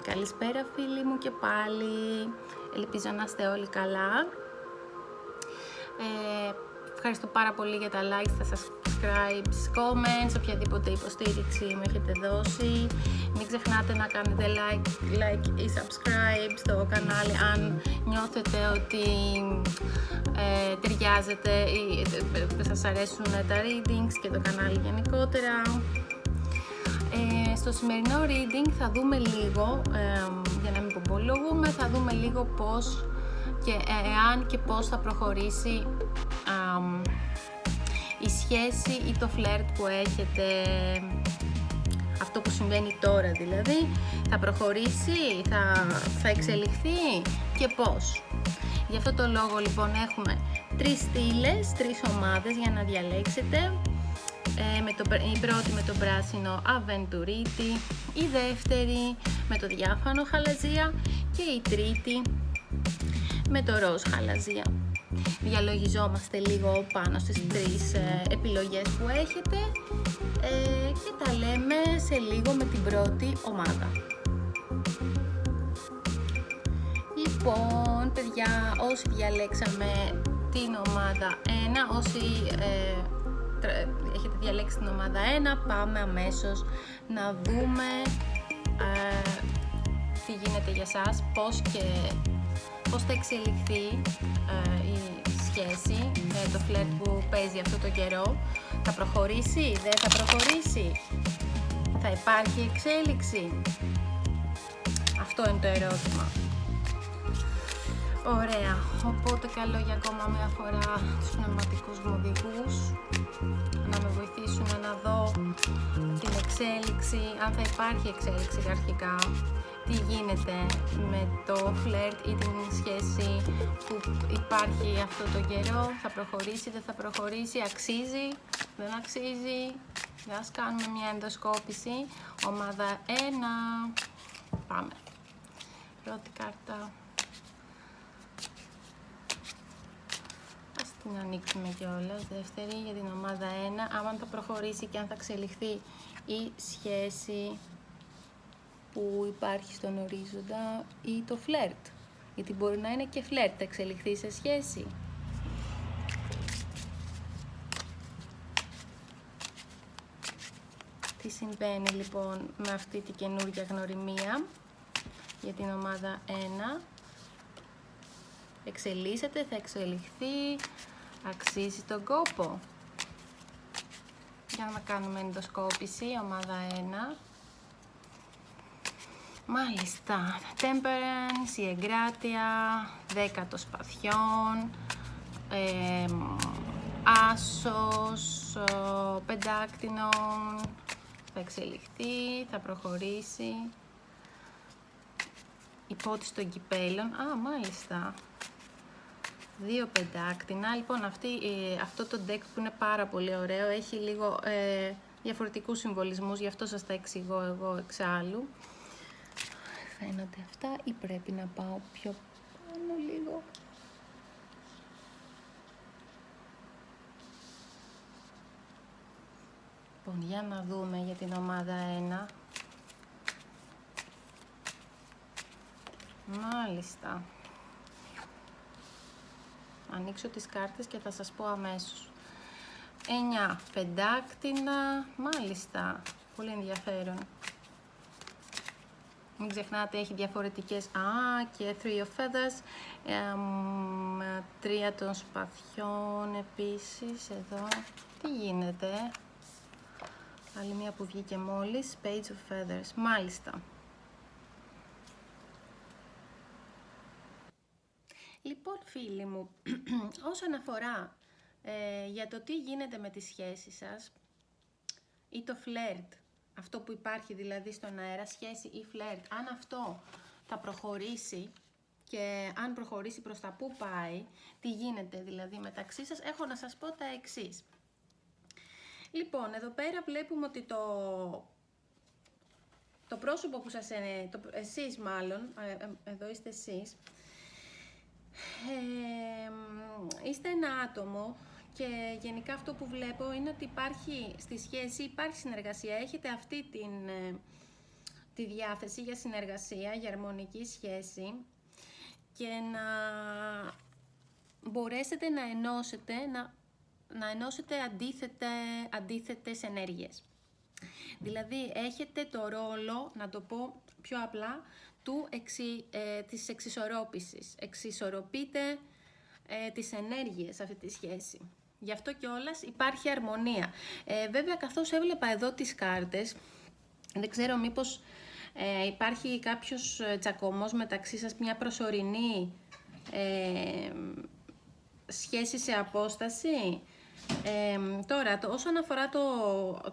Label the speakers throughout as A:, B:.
A: Καλησπέρα φίλοι μου και πάλι, ελπίζω να είστε όλοι καλά. Ευχαριστώ πάρα πολύ για τα likes, τα subscribes, comments, οποιαδήποτε υποστήριξη μου έχετε δώσει. Μην ξεχνάτε να κάνετε like ή subscribe στο κανάλι αν νιώθετε ότι ταιριάζεται ή σας αρέσουν τα readings και το κανάλι γενικότερα. Στο σημερινό reading θα δούμε λίγο, για να μην πομπολογούμε, θα δούμε λίγο πώς και εάν και πώς θα προχωρήσει η σχέση ή το φλερτ που έχετε, αυτό που συμβαίνει τώρα δηλαδή, θα προχωρήσει, θα εξελιχθεί και πώς. Γι' αυτό το λόγο λοιπόν έχουμε τρεις στήλες, τρεις ομάδες για να διαλέξετε. Η πρώτη με το πράσινο Αβεντουρίτη, η δεύτερη με το διάφανο Χαλαζία και η τρίτη με το ροζ Χαλαζία. Διαλογιζόμαστε λίγο πάνω στις τρεις επιλογές που έχετε και τα λέμε σε λίγο με την πρώτη ομάδα. Λοιπόν, παιδιά, όσοι διαλέξαμε την ομάδα 1, όσοι έχετε διαλέξει την ομάδα 1, πάμε αμέσως να δούμε τι γίνεται για σας, πώς θα εξελιχθεί η σχέση, το φλερτ που παίζει αυτό το καιρό. Θα προχωρήσει, δεν θα προχωρήσει, θα υπάρχει εξέλιξη? Αυτό είναι το ερώτημα. Ωραία, οπότε καλό για ακόμα μια φορά τους πνευματικούς μου οδηγούς να με βοηθήσουν να δω την εξέλιξη, αν θα υπάρχει εξέλιξη αρχικά, τι γίνεται με το φλερτ ή την σχέση που υπάρχει αυτό το καιρό, θα προχωρήσει, δεν θα προχωρήσει, αξίζει, δεν αξίζει. Ας κάνουμε μια ενδοσκόπηση. Ομάδα 1, πάμε. Πρώτη κάρτα. Την ανοίξουμε κιόλας, δεύτερη για την ομάδα 1, άμα θα προχωρήσει και αν θα εξελιχθεί η σχέση που υπάρχει στον ορίζοντα ή το φλερτ, γιατί μπορεί να είναι και φλερτ, θα εξελιχθεί σε σχέση. Τι συμβαίνει λοιπόν με αυτή τη καινούργια γνωριμία για την ομάδα 1? Εξελίσσεται, θα εξελιχθεί, αξίζει τον κόπο? Για να κάνουμε ενδοσκόπηση, ομάδα 1. Μάλιστα, temperance, η εγκράτεια, 10 των σπαθιών, άσος, πεντάκτηνον, θα εξελιχθεί, θα προχωρήσει. Υπότιση των κυπέλων, μάλιστα. 2 πεντάκτηνα. Λοιπόν, αυτό το deck που είναι πάρα πολύ ωραίο, έχει λίγο διαφορετικούς συμβολισμούς, γι' αυτό σας τα εξηγώ εγώ εξάλλου. Φαίνονται αυτά ή πρέπει να πάω πιο πάνω λίγο? Λοιπόν, για να δούμε για την ομάδα 1. Μάλιστα. Ανοίξω τις κάρτες και θα σας πω αμέσως. 9 πεντάκτηνα, μάλιστα, πολύ ενδιαφέρον. Μην ξεχνάτε, έχει διαφορετικές, και 3 of feathers, 3 των σπαθιών επίσης, εδώ. Τι γίνεται? Άλλη μία που βγήκε μόλις, page of feathers, μάλιστα. Λοιπόν φίλοι μου, όσον αφορά για το τι γίνεται με τη σχέση σας ή το φλερτ, αυτό που υπάρχει δηλαδή στον αέρα, σχέση ή φλερτ, αν αυτό θα προχωρήσει και αν προχωρήσει προς τα πού πάει, τι γίνεται δηλαδή μεταξύ σας, έχω να σας πω τα εξής. Λοιπόν, εδώ πέρα βλέπουμε ότι το πρόσωπο που σας είναι, εσείς μάλλον, εδώ είστε εσείς, είστε ένα άτομο και γενικά αυτό που βλέπω είναι ότι υπάρχει στη σχέση, υπάρχει συνεργασία, έχετε αυτή την τη διάθεση για συνεργασία, για αρμονική σχέση και να μπορέσετε να ενώσετε, να ενώσετε αντίθετες ενέργειες. Δηλαδή, έχετε το ρόλο, να το πω πιο απλά, της εξισορρόπησης. Εξισορροπείτε τις ενέργειες σε αυτή τη σχέση. Γι' αυτό κιόλας υπάρχει αρμονία. Βέβαια, καθώς έβλεπα εδώ τις κάρτες, δεν ξέρω μήπως υπάρχει κάποιος τσακωμός μεταξύ σας, μια προσωρινή σχέση σε απόσταση. Τώρα, όσον αφορά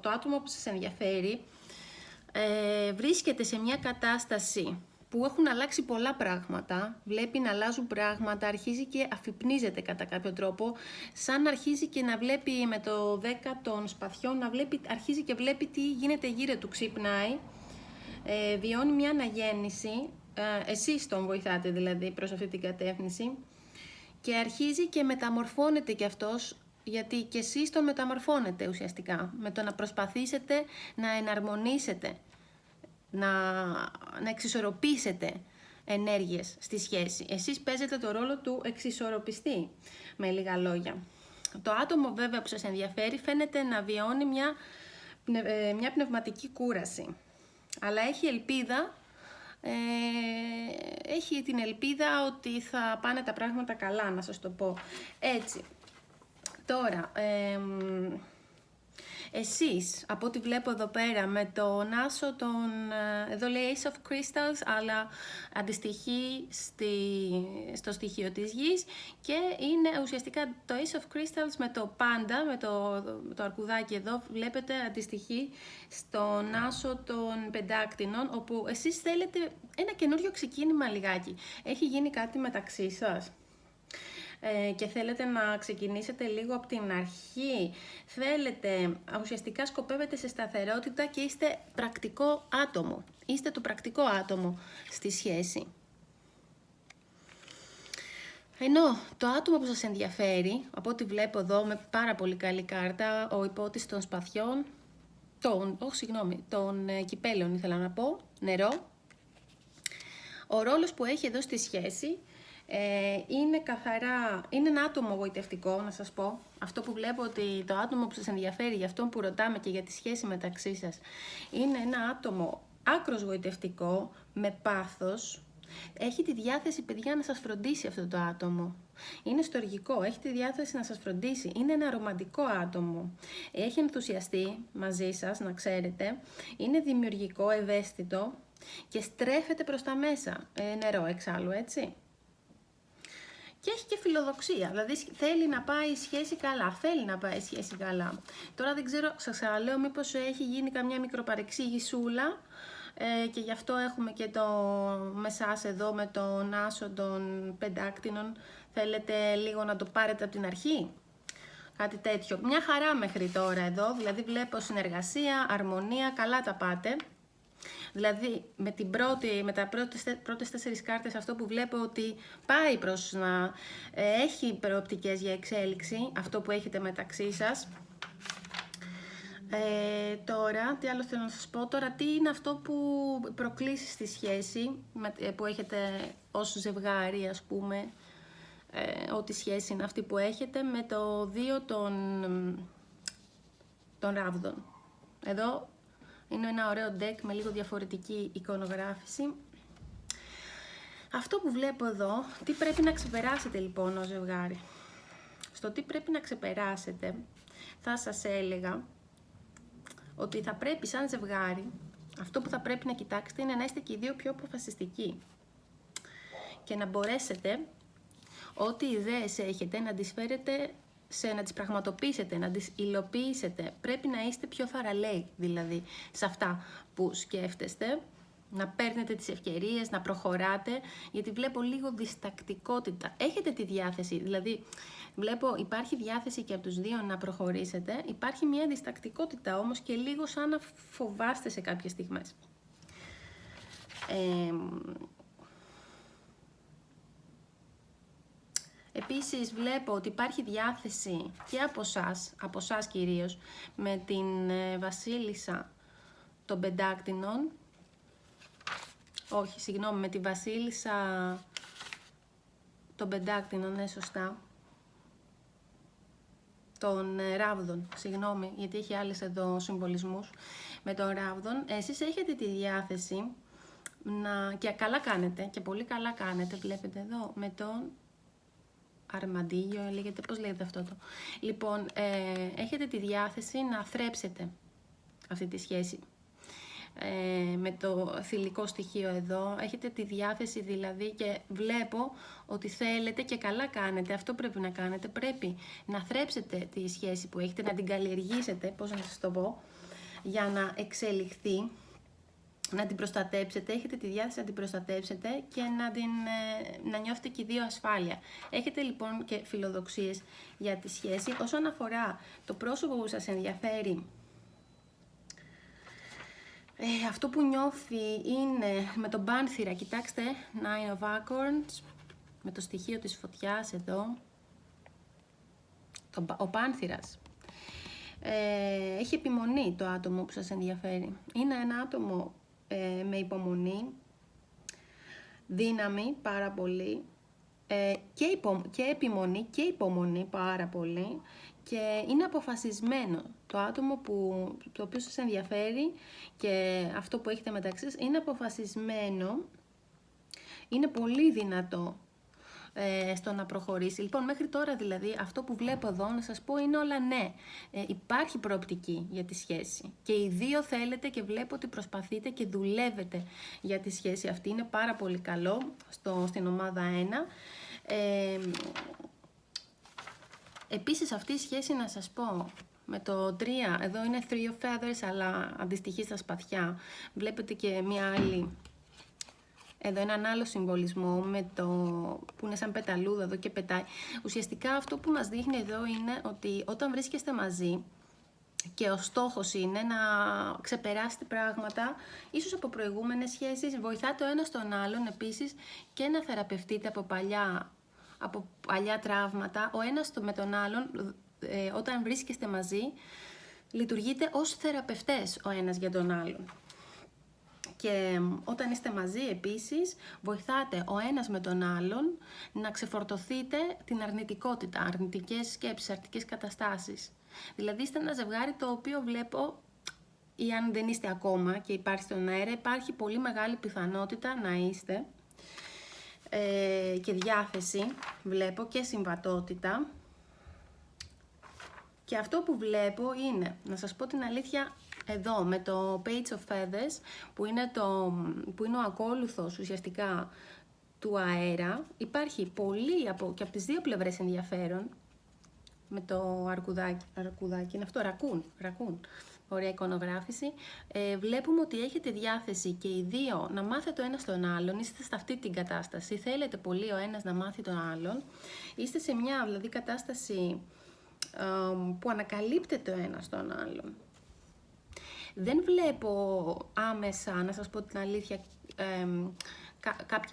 A: το άτομο που σας ενδιαφέρει, βρίσκεται σε μια κατάσταση που έχουν αλλάξει πολλά πράγματα, βλέπει να αλλάζουν πράγματα, αρχίζει και αφυπνίζεται κατά κάποιο τρόπο, σαν αρχίζει και να βλέπει με το 10 των σπαθιών, αρχίζει και βλέπει τι γίνεται γύρω του, ξυπνάει, βιώνει μια αναγέννηση, εσείς τον βοηθάτε δηλαδή προς αυτή την κατεύθυνση, και αρχίζει και μεταμορφώνεται κι αυτός, γιατί και εσείς τον μεταμορφώνετε ουσιαστικά, με το να προσπαθήσετε να εναρμονίσετε, να εξισορροπήσετε ενέργειες στη σχέση. Εσείς παίζετε το ρόλο του εξισορροπιστή, με λίγα λόγια. Το άτομο βέβαια που σας ενδιαφέρει φαίνεται να βιώνει μια πνευματική κούραση, αλλά έχει ελπίδα, έχει την ελπίδα ότι θα πάνε τα πράγματα καλά, να σας το πω έτσι. Τώρα, εσείς, από ό,τι βλέπω εδώ πέρα, με τον άσο εδώ λέει Ace of Crystals, αλλά αντιστοιχεί στο στοιχείο της γης και είναι ουσιαστικά το Ace of Crystals με το πάντα, με το αρκουδάκι εδώ, βλέπετε αντιστοιχεί στον άσο των πεντάκτηνων, όπου εσείς θέλετε ένα καινούριο ξεκίνημα λιγάκι. Έχει γίνει κάτι μεταξύ σας και θέλετε να ξεκινήσετε λίγο από την αρχή, ουσιαστικά σκοπεύετε σε σταθερότητα και είστε πρακτικό άτομο. Είστε το πρακτικό άτομο στη σχέση. Ενώ το άτομο που σας ενδιαφέρει, από ό,τι βλέπω εδώ με πάρα πολύ καλή κάρτα, ο υπότης των σπαθιών, των κυπέλων ήθελα να πω, νερό, ο ρόλος που έχει εδώ στη σχέση, είναι καθαρά, είναι ένα άτομο γοητευτικό, να σας πω. Αυτό που βλέπω ότι το άτομο που σας ενδιαφέρει, για αυτό που ρωτάμε και για τη σχέση μεταξύ σας, είναι ένα άτομο άκρος γοητευτικό, με πάθος. Έχει τη διάθεση, παιδιά, να σας φροντίσει αυτό το άτομο. Είναι στοργικό, έχει τη διάθεση να σας φροντίσει. Είναι ένα ρομαντικό άτομο. Έχει ενθουσιαστεί μαζί σας, να ξέρετε. Είναι δημιουργικό, ευαίσθητο και στρέφεται προς τα μέσα. Νερό εξάλλου, έτσι. Και έχει και φιλοδοξία, δηλαδή θέλει να πάει η σχέση καλά, Τώρα δεν ξέρω, σας ξαναλέω, μήπως έχει γίνει καμιά μικροπαρεξήγησούλα και γι' αυτό έχουμε και το μεσάς εδώ με τον άσο των πεντάκτηνων. Θέλετε λίγο να το πάρετε από την αρχή, κάτι τέτοιο. Μια χαρά μέχρι τώρα εδώ, δηλαδή βλέπω συνεργασία, αρμονία, καλά τα πάτε. Δηλαδή με τα πρώτες 4 κάρτες αυτό που βλέπω ότι πάει προς να έχει προοπτικές για εξέλιξη, αυτό που έχετε μεταξύ σας. Τώρα, τι άλλο θέλω να σας πω, τώρα τι είναι αυτό που προκλήσει στη σχέση που έχετε ως ζευγάρι, ας πούμε, ό,τι σχέση είναι αυτή που έχετε, με το 2 των ράβδων. Εδώ είναι ένα ωραίο deck με λίγο διαφορετική εικονογράφηση. Αυτό που βλέπω εδώ, τι πρέπει να ξεπεράσετε λοιπόν ως ζευγάρι. Στο τι πρέπει να ξεπεράσετε, θα σας έλεγα ότι θα πρέπει σαν ζευγάρι, αυτό που θα πρέπει να κοιτάξετε είναι να είστε και οι δύο πιο αποφασιστικοί και να μπορέσετε ό,τι ιδέες έχετε να τις φέρετε, να τις πραγματοποιήσετε, να τις υλοποιήσετε. Πρέπει να είστε πιο θαραλέοι δηλαδή σε αυτά που σκέφτεστε, να παίρνετε τις ευκαιρίες, να προχωράτε, γιατί βλέπω λίγο διστακτικότητα. Έχετε τη διάθεση, δηλαδή βλέπω υπάρχει διάθεση και από τους δύο να προχωρήσετε, υπάρχει μια διστακτικότητα όμως και λίγο σαν να φοβάστε σε κάποιες στιγμές. Επίσης βλέπω ότι υπάρχει διάθεση και από εσάς κυρίως, με την βασίλισσα των πεντάκτηνων, όχι, συγγνώμη, με τη βασίλισσα των πεντάκτηνων, ναι, σωστά. Των ράβδων, συγγνώμη, γιατί έχει άλλες εδώ συμβολισμούς. Με τον ράβδον, εσείς έχετε τη διάθεση και καλά κάνετε, και πολύ καλά κάνετε, βλέπετε εδώ, με τον αρμαντίγιο, λέγεται, πώς λέγεται αυτό το. Λοιπόν, έχετε τη διάθεση να θρέψετε αυτή τη σχέση. Με το θηλυκό στοιχείο εδώ, έχετε τη διάθεση δηλαδή και βλέπω ότι θέλετε και καλά κάνετε, αυτό πρέπει να κάνετε, πρέπει να θρέψετε τη σχέση που έχετε, να την καλλιεργήσετε, πώς να σας το πω, για να εξελιχθεί, να την προστατέψετε, έχετε τη διάθεση να την προστατέψετε και να νιώθετε και οι δύο ασφάλεια. Έχετε λοιπόν και φιλοδοξίες για τη σχέση. Όσον αφορά το πρόσωπο που σας ενδιαφέρει, αυτό που νιώθει είναι με τον Πάνθηρα, κοιτάξτε, Nine of Acorns, με το στοιχείο της φωτιάς εδώ, ο Πάνθηρας. Έχει επιμονή το άτομο που σας ενδιαφέρει. Είναι ένα άτομο με δύναμη πάρα πολύ, και επιμονή και υπομονή πάρα πολύ, και είναι αποφασισμένο. Το άτομο το οποίο σας ενδιαφέρει και αυτό που έχετε μεταξύ σας είναι αποφασισμένο, είναι πολύ δυνατό στο να προχωρήσει. Λοιπόν, μέχρι τώρα δηλαδή αυτό που βλέπω εδώ, να σας πω, είναι όλα ναι. Υπάρχει προοπτική για τη σχέση και οι δύο θέλετε και βλέπω ότι προσπαθείτε και δουλεύετε για τη σχέση αυτή. Είναι πάρα πολύ καλό στην ομάδα 1. Επίσης αυτή η σχέση, να σας πω, με το 3, εδώ είναι 3 of feathers, αλλά αντιστοιχεί στα σπαθιά. Βλέπετε και μία άλλη, εδώ έναν άλλο συμβολισμό που είναι σαν πεταλούδα εδώ και πετάει. Ουσιαστικά αυτό που μας δείχνει εδώ είναι ότι όταν βρίσκεστε μαζί και ο στόχος είναι να ξεπεράσετε πράγματα, ίσως από προηγούμενες σχέσεις, βοηθάτε ο ένας τον άλλον επίσης και να θεραπευτείτε από παλιά τραύματα. Ο ένας με τον άλλον, όταν βρίσκεστε μαζί, λειτουργείτε ως θεραπευτές ο ένας για τον άλλον. Και όταν είστε μαζί επίσης, βοηθάτε ο ένας με τον άλλον να ξεφορτωθείτε την αρνητικότητα, αρνητικές σκέψεις, αρνητικές καταστάσεις. Δηλαδή είστε ένα ζευγάρι το οποίο βλέπω, ή αν δεν είστε ακόμα και υπάρχει στον αέρα, υπάρχει πολύ μεγάλη πιθανότητα να είστε, και διάθεση βλέπω και συμβατότητα. Και αυτό που βλέπω είναι, να σας πω την αλήθεια, εδώ με το Page of Feathers, που είναι ο ακόλουθος ουσιαστικά του αέρα, υπάρχει πολύ και από τις δύο πλευρές ενδιαφέρον, με το αρκουδάκι, είναι αυτό, ρακούν, ωραία εικονογράφηση. Βλέπουμε ότι έχετε διάθεση και οι δύο να μάθετε ο ένας τον άλλον, είστε σε αυτή την κατάσταση, θέλετε πολύ ο ένας να μάθει τον άλλον, είστε σε μια δηλαδή κατάσταση που ανακαλύπτεται ο ένας τον άλλον. Δεν βλέπω άμεσα, να σας πω την αλήθεια,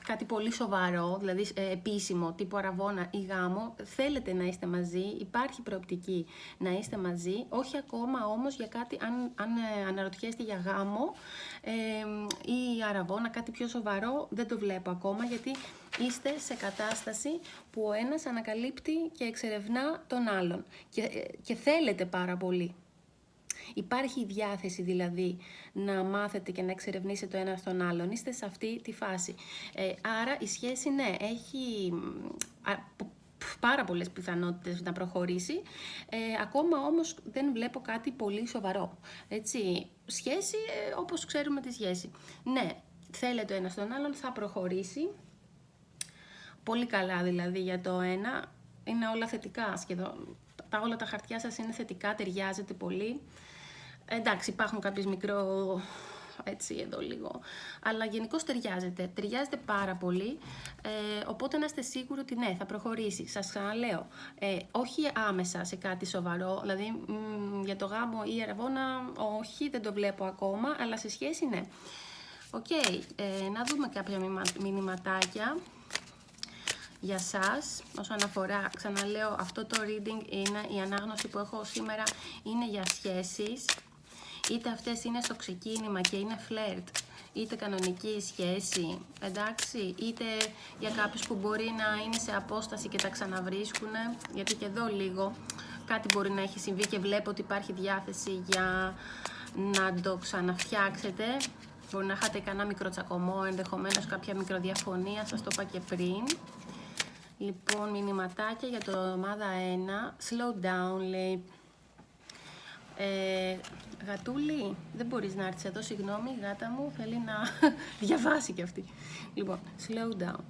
A: κάτι πολύ σοβαρό, δηλαδή επίσημο, τύπου αραβώνα ή γάμο. Θέλετε να είστε μαζί, υπάρχει προοπτική να είστε μαζί, όχι ακόμα όμως για κάτι, αν αναρωτιέστε για γάμο ή αραβώνα, κάτι πιο σοβαρό, δεν το βλέπω ακόμα, γιατί είστε σε κατάσταση που ο ένας ανακαλύπτει και εξερευνά τον άλλον και θέλετε πάρα πολύ. Υπάρχει η διάθεση δηλαδή να μάθετε και να εξερευνήσετε το ένα τον άλλον. Είστε σε αυτή τη φάση. Άρα η σχέση, ναι, έχει πάρα πολλές πιθανότητες να προχωρήσει. Ακόμα όμως δεν βλέπω κάτι πολύ σοβαρό. Έτσι, σχέση όπως ξέρουμε τη σχέση. Ναι, θέλετε ο ένας τον άλλον, θα προχωρήσει. Πολύ καλά δηλαδή για το ένα. Είναι όλα θετικά σχεδόν. Όλα τα χαρτιά σας είναι θετικά, ταιριάζετε πολύ. Εντάξει, υπάρχουν κάποιες μικρό, έτσι εδώ λίγο, αλλά γενικώς ταιριάζετε πάρα πολύ, οπότε να είστε σίγουροι ότι ναι, θα προχωρήσει. Σας ξαναλέω, όχι άμεσα σε κάτι σοβαρό, δηλαδή για το γάμο ή αραβώνα, όχι, δεν το βλέπω ακόμα, αλλά σε σχέση ναι. Να δούμε κάποια μηνυματάκια για σας όσον αφορά, ξαναλέω, αυτό το reading είναι, η ανάγνωση που έχω σήμερα είναι για σχέσεις, είτε αυτές είναι στο ξεκίνημα και είναι φλερτ, είτε κανονική σχέση, εντάξει, είτε για κάποιους που μπορεί να είναι σε απόσταση και τα ξαναβρίσκουν, γιατί και εδώ λίγο κάτι μπορεί να έχει συμβεί και βλέπω ότι υπάρχει διάθεση για να το ξαναφτιάξετε. Μπορεί να είχατε κανένα μικρό τσακωμό, ενδεχομένως κάποια μικροδιαφωνία, σας το είπα και πριν. Λοιπόν, μηνυματάκια για το ομάδα 1. Slow down, λέει. Γατούλη, δεν μπορείς να έρθεις εδώ, συγγνώμη, η γάτα μου θέλει να διαβάσει κι αυτή. Λοιπόν, slow down.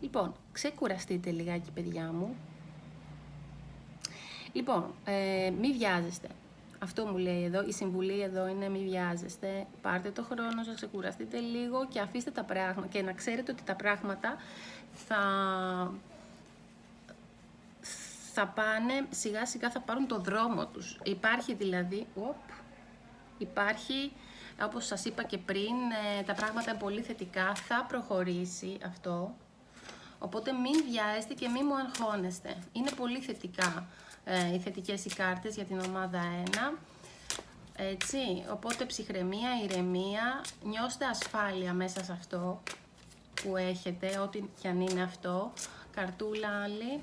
A: Λοιπόν, ξεκουραστείτε λιγάκι, παιδιά μου. Λοιπόν, μη βιάζεστε. Αυτό μου λέει εδώ, η συμβουλή εδώ είναι μη βιάζεστε. Πάρτε το χρόνο σας, ξεκουραστείτε λίγο και αφήστε τα πράγματα και να ξέρετε ότι τα πράγματα θα πάνε, σιγά σιγά θα πάρουν το δρόμο τους. Υπάρχει δηλαδή, υπάρχει, όπως σας είπα και πριν, τα πράγματα είναι πολύ θετικά, θα προχωρήσει αυτό. Οπότε μην βιάζεστε και μην μου αγχώνεστε. Είναι πολύ θετικά οι θετικές οι κάρτες για την ομάδα 1. Έτσι, οπότε ψυχραιμία, ηρεμία, νιώστε ασφάλεια μέσα σε αυτό που έχετε, ό,τι κι αν είναι αυτό. Καρτούλα άλλη.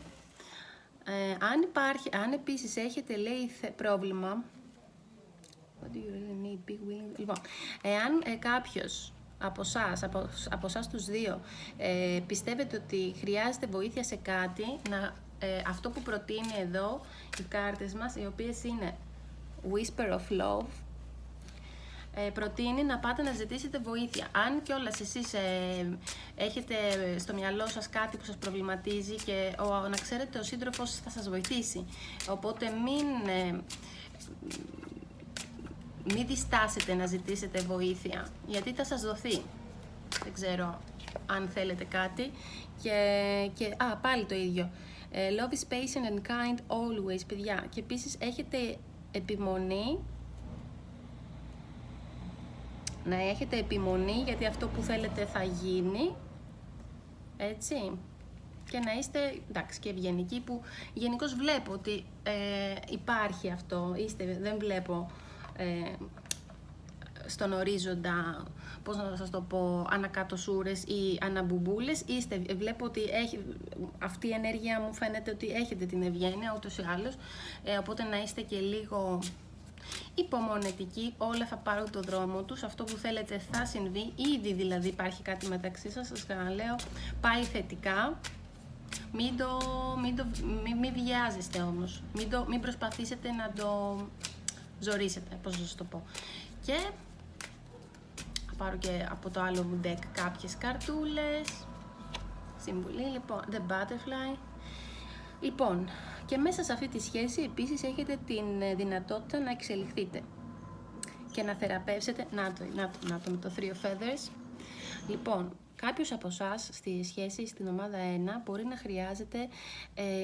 A: Αν επίσης έχετε, λέει, πρόβλημα, what do you really need, big willing? Λοιπόν, εάν κάποιος από εσάς τους δύο πιστεύετε ότι χρειάζεται βοήθεια σε κάτι, αυτό που προτείνει εδώ οι κάρτες μας, οι οποίες είναι Whisper of Love, προτείνει να πάτε να ζητήσετε βοήθεια. Αν κιόλας εσείς έχετε στο μυαλό σας κάτι που σας προβληματίζει και να ξέρετε ο σύντροφος θα σας βοηθήσει. Οπότε μην διστάσετε να ζητήσετε βοήθεια, γιατί θα σας δοθεί. Δεν ξέρω αν θέλετε κάτι. Πάλι το ίδιο. Love is patient and kind always, παιδιά. Και επίσης έχετε επιμονή. Να έχετε επιμονή, γιατί αυτό που θέλετε θα γίνει. Έτσι. Και να είστε, εντάξει, και ευγενικοί, που γενικώς βλέπω ότι υπάρχει αυτό. Δεν βλέπω στον ορίζοντα, πώς να σας το πω, ανακατοσούρες ή αναμπουμπούλες. Βλέπω ότι αυτή η ενέργεια μου φαίνεται ότι έχετε την ευγένεια ούτως ή άλλως, οπότε να είστε και λίγο υπομονετικοί, όλα θα πάρουν το δρόμο τους, αυτό που θέλετε θα συμβεί, ήδη δηλαδή υπάρχει κάτι μεταξύ σας, σας ξαναλέω, πάει θετικά. Μην βιάζεστε όμως, μην προσπαθήσετε να το ζορίσετε, πώς να σας το πω. Και θα πάρω και από το άλλο μου deck κάποιες καρτούλες. Συμβουλή, λοιπόν, The Butterfly. Λοιπόν, και μέσα σε αυτή τη σχέση επίσης έχετε την δυνατότητα να εξελιχθείτε και να θεραπεύσετε. Να το με το Three of Feathers. Λοιπόν, κάποιος από εσάς στη σχέση στην ομάδα 1 μπορεί να χρειάζεται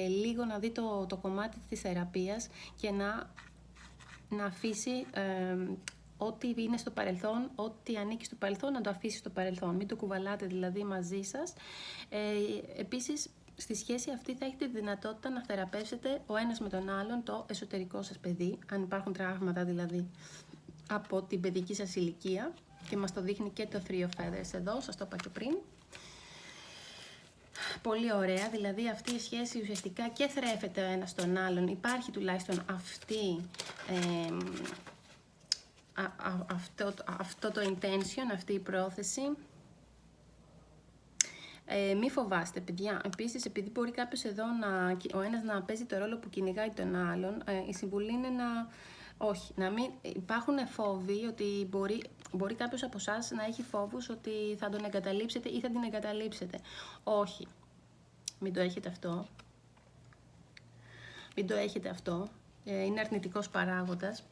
A: λίγο να δει το κομμάτι της θεραπείας και να αφήσει ό,τι είναι στο παρελθόν, ό,τι ανήκει στο παρελθόν, να το αφήσει στο παρελθόν. Μην το κουβαλάτε δηλαδή μαζί σας. Επίσης, στη σχέση αυτή θα έχετε τη δυνατότητα να θεραπεύσετε ο ένας με τον άλλον το εσωτερικό σας παιδί, αν υπάρχουν τραύματα δηλαδή από την παιδική σας ηλικία, και μας το δείχνει και το Three of Feathers εδώ, σας το είπα και πριν. Πολύ ωραία, δηλαδή αυτή η σχέση ουσιαστικά και θρέφεται ο ένας τον άλλον, υπάρχει τουλάχιστον αυτό το intention, αυτή η πρόθεση. Μη φοβάστε, παιδιά. Επίσης, επειδή μπορεί κάποιος εδώ ο ένας να παίζει το ρόλο που κυνηγάει τον άλλον, η συμβουλή είναι να μην υπάρχουν φόβοι, ότι μπορεί κάποιος από εσάς να έχει φόβους ότι θα τον εγκαταλείψετε ή θα την εγκαταλείψετε. Όχι. Μην το έχετε αυτό. Μην το έχετε αυτό. Είναι αρνητικός παράγοντας.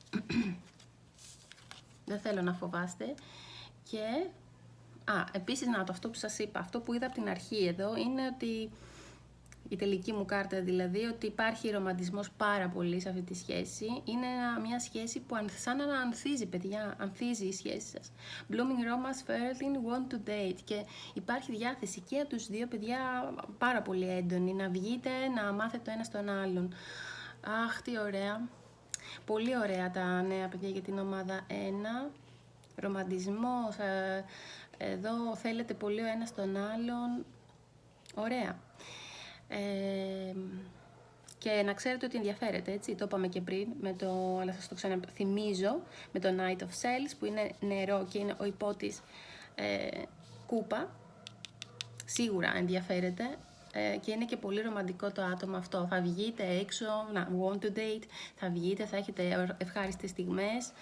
A: Δεν θέλω να φοβάστε. Και επίσης, αυτό που σας είπα, αυτό που είδα από την αρχή εδώ, είναι ότι η τελική μου κάρτα δηλαδή, ότι υπάρχει ρομαντισμός πάρα πολύ σε αυτή τη σχέση. Είναι μια σχέση που σαν να ανθίζει, παιδιά, ανθίζει η σχέση σας. Blooming romance, flirting, want to date. Και υπάρχει διάθεση και από τους δύο, παιδιά, πάρα πολύ έντονη, να βγείτε, να μάθετε το ένα στον άλλον. Αχ, τι ωραία. Πολύ ωραία τα νέα, παιδιά, για την ομάδα 1. ρομαντισμός, εδώ θέλετε πολύ ο ένας τον άλλον, ωραία. Και να ξέρετε ότι ενδιαφέρεται, έτσι, το είπαμε και πριν, αλλά σας το ξαναθυμίζω, με το Knight of Cells, που είναι νερό και είναι ο υπότης κούπα. Σίγουρα ενδιαφέρεται και είναι και πολύ ρομαντικό το άτομο αυτό. Θα βγείτε έξω, want to date, θα βγείτε, θα έχετε ευχάριστες στιγμές.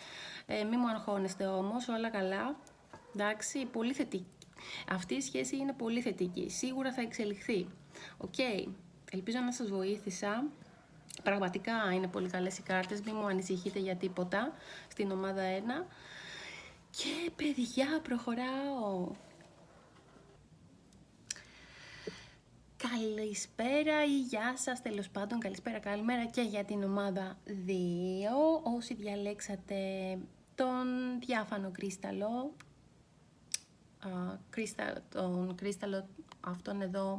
A: Μη μου αγχώνεστε όμως, όλα καλά. Εντάξει, πολύ θετική. Αυτή η σχέση είναι πολύ θετική. Σίγουρα θα εξελιχθεί. Οκ. Ελπίζω να σας βοήθησα. Πραγματικά είναι πολύ καλές οι κάρτες. Μη μου ανησυχείτε για τίποτα στην ομάδα 1. Και παιδιά, προχωράω. Καλησπέρα ή γεια σας, τέλος πάντων, καλησπέρα, καλημέρα και για την ομάδα 2. Όσοι διαλέξατε τον διάφανο κρίσταλο, τον κρίσταλο αυτόν εδώ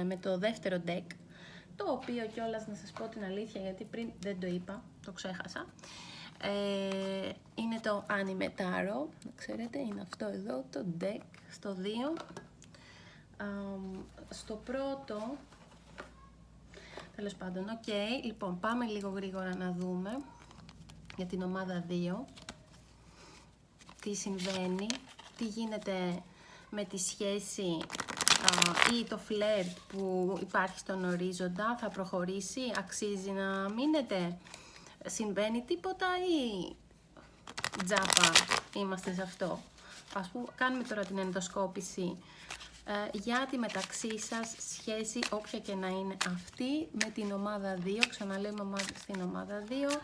A: με το δεύτερο deck, το οποίο κιόλας να σας πω την αλήθεια, γιατί πριν δεν το είπα, το ξέχασα. Είναι το Anime Tarot, ξέρετε, είναι αυτό εδώ, το deck, στο 2. Στο πρώτο, τέλος πάντων, οκ, λοιπόν, πάμε λίγο γρήγορα να δούμε για την ομάδα 2, τι συμβαίνει, τι γίνεται με τη σχέση ή το φλερτ που υπάρχει στον ορίζοντα, θα προχωρήσει, αξίζει να μείνετε, συμβαίνει τίποτα ή τζάπα είμαστε σε αυτό. Ας πούμε, κάνουμε τώρα την ενδοσκόπηση για τη μεταξύ σας σχέση, όποια και να είναι αυτή, με την ομάδα 2, ξαναλέμε στην ομάδα 2.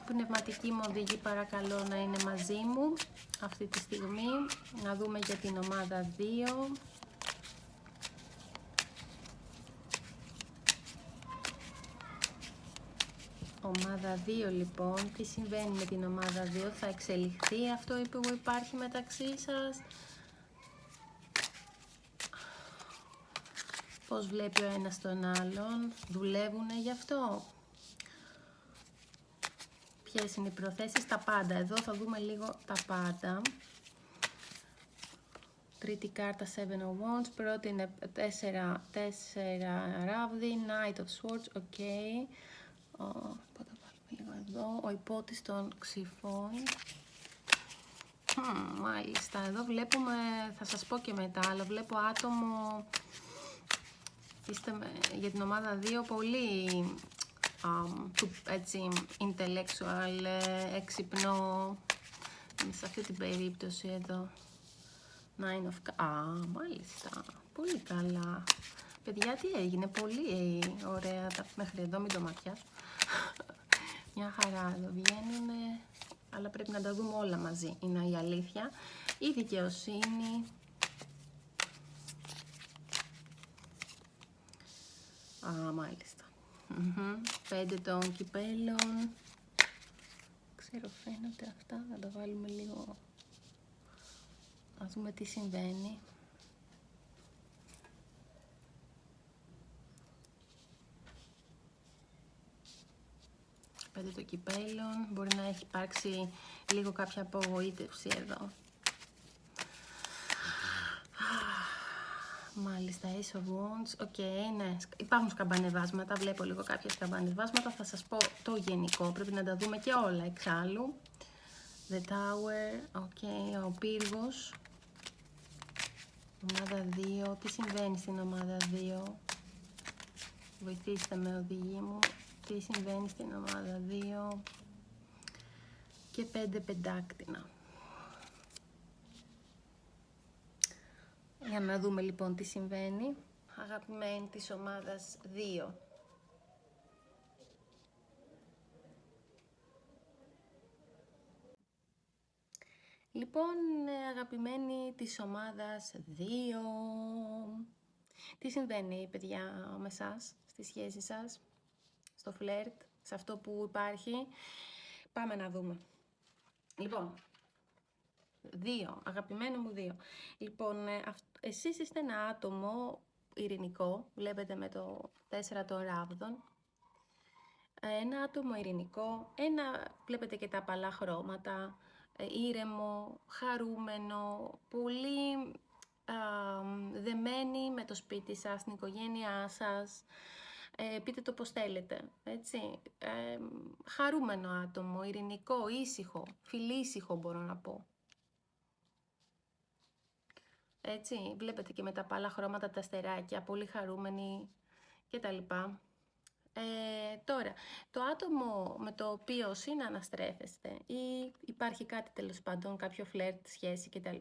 A: Πνευματική μου οδηγή, παρακαλώ να είναι μαζί μου αυτή τη στιγμή. Να δούμε για την ομάδα 2. Ομάδα 2 λοιπόν, τι συμβαίνει με την ομάδα 2, θα εξελιχθεί αυτό που υπάρχει μεταξύ σας. Πώς βλέπει ο ένας τον άλλον, δουλεύουνε γι' αυτό. Ποιες είναι οι προθέσεις, τα πάντα. Εδώ θα δούμε λίγο τα πάντα. Τρίτη κάρτα 7 of Wands, πρώτη είναι 4 ράβδι, Knight of Swords, ok. Θα βάλουμε λίγο εδώ, ο υπότης των ξυφών. Μάλιστα, εδώ βλέπουμε, θα σας πω και μετά, αλλά βλέπω άτομο, είστε για την ομάδα 2 πολύ έτσι intellectual, έξυπνο, σε αυτή την περίπτωση εδώ. Nine of... μάλιστα, πολύ καλά. Παιδιά, τι έγινε, πολύ ωραία, μέχρι εδώ μην το ματιάσω. Μια χαρά εδώ βγαίνουν, αλλά πρέπει να τα δούμε όλα μαζί, είναι η αλήθεια. Η δικαιοσύνη. Μάλιστα. 5 των κυπέλων. Ξέρω, φαίνονται αυτά, θα τα βάλουμε λίγο, να δούμε τι συμβαίνει. Πέντε των κυπέλων, μπορεί να έχει υπάρξει λίγο κάποια απογοήτευση εδώ. Μάλιστα, Ace of Wands, ναι, υπάρχουν σκαμπανεβάσματα, βλέπω λίγο κάποια σκαμπανεβάσματα, θα σας πω το γενικό, πρέπει να τα δούμε και όλα εξάλλου. The Tower, ο πύργος, ομάδα 2, τι συμβαίνει στην ομάδα 2, βοηθήστε με οδηγή μου, τι συμβαίνει στην ομάδα 2 και 5 πεντάκτηνα. Για να δούμε λοιπόν τι συμβαίνει. Αγαπημένη της ομάδας 2. Λοιπόν, αγαπημένη της ομάδας 2. Τι συμβαίνει, παιδιά, με εσάς, στη σχέση σας, στο φλερτ, σε αυτό που υπάρχει. Πάμε να δούμε. Λοιπόν, 2, αγαπημένο μου 2. Λοιπόν, εσείς είστε ένα άτομο ειρηνικό, βλέπετε με το 4 των ράβδων. ένα άτομο ειρηνικό, βλέπετε και τα απαλά χρώματα, ήρεμο, χαρούμενο, πολύ δεμένοι με το σπίτι σας, την οικογένειά σας, πείτε το πώς θέλετε, έτσι. Χαρούμενο άτομο, ειρηνικό, ήσυχο, φιλήσυχο μπορώ να πω. Έτσι, βλέπετε και με τα πάλα χρώματα τα αστεράκια, πολύ χαρούμενοι και τα λοιπά. Τώρα, το άτομο με το οποίο συναναστρέφεστε ή υπάρχει κάτι τέλος πάντων, κάποιο φλερτ, σχέση κτλ.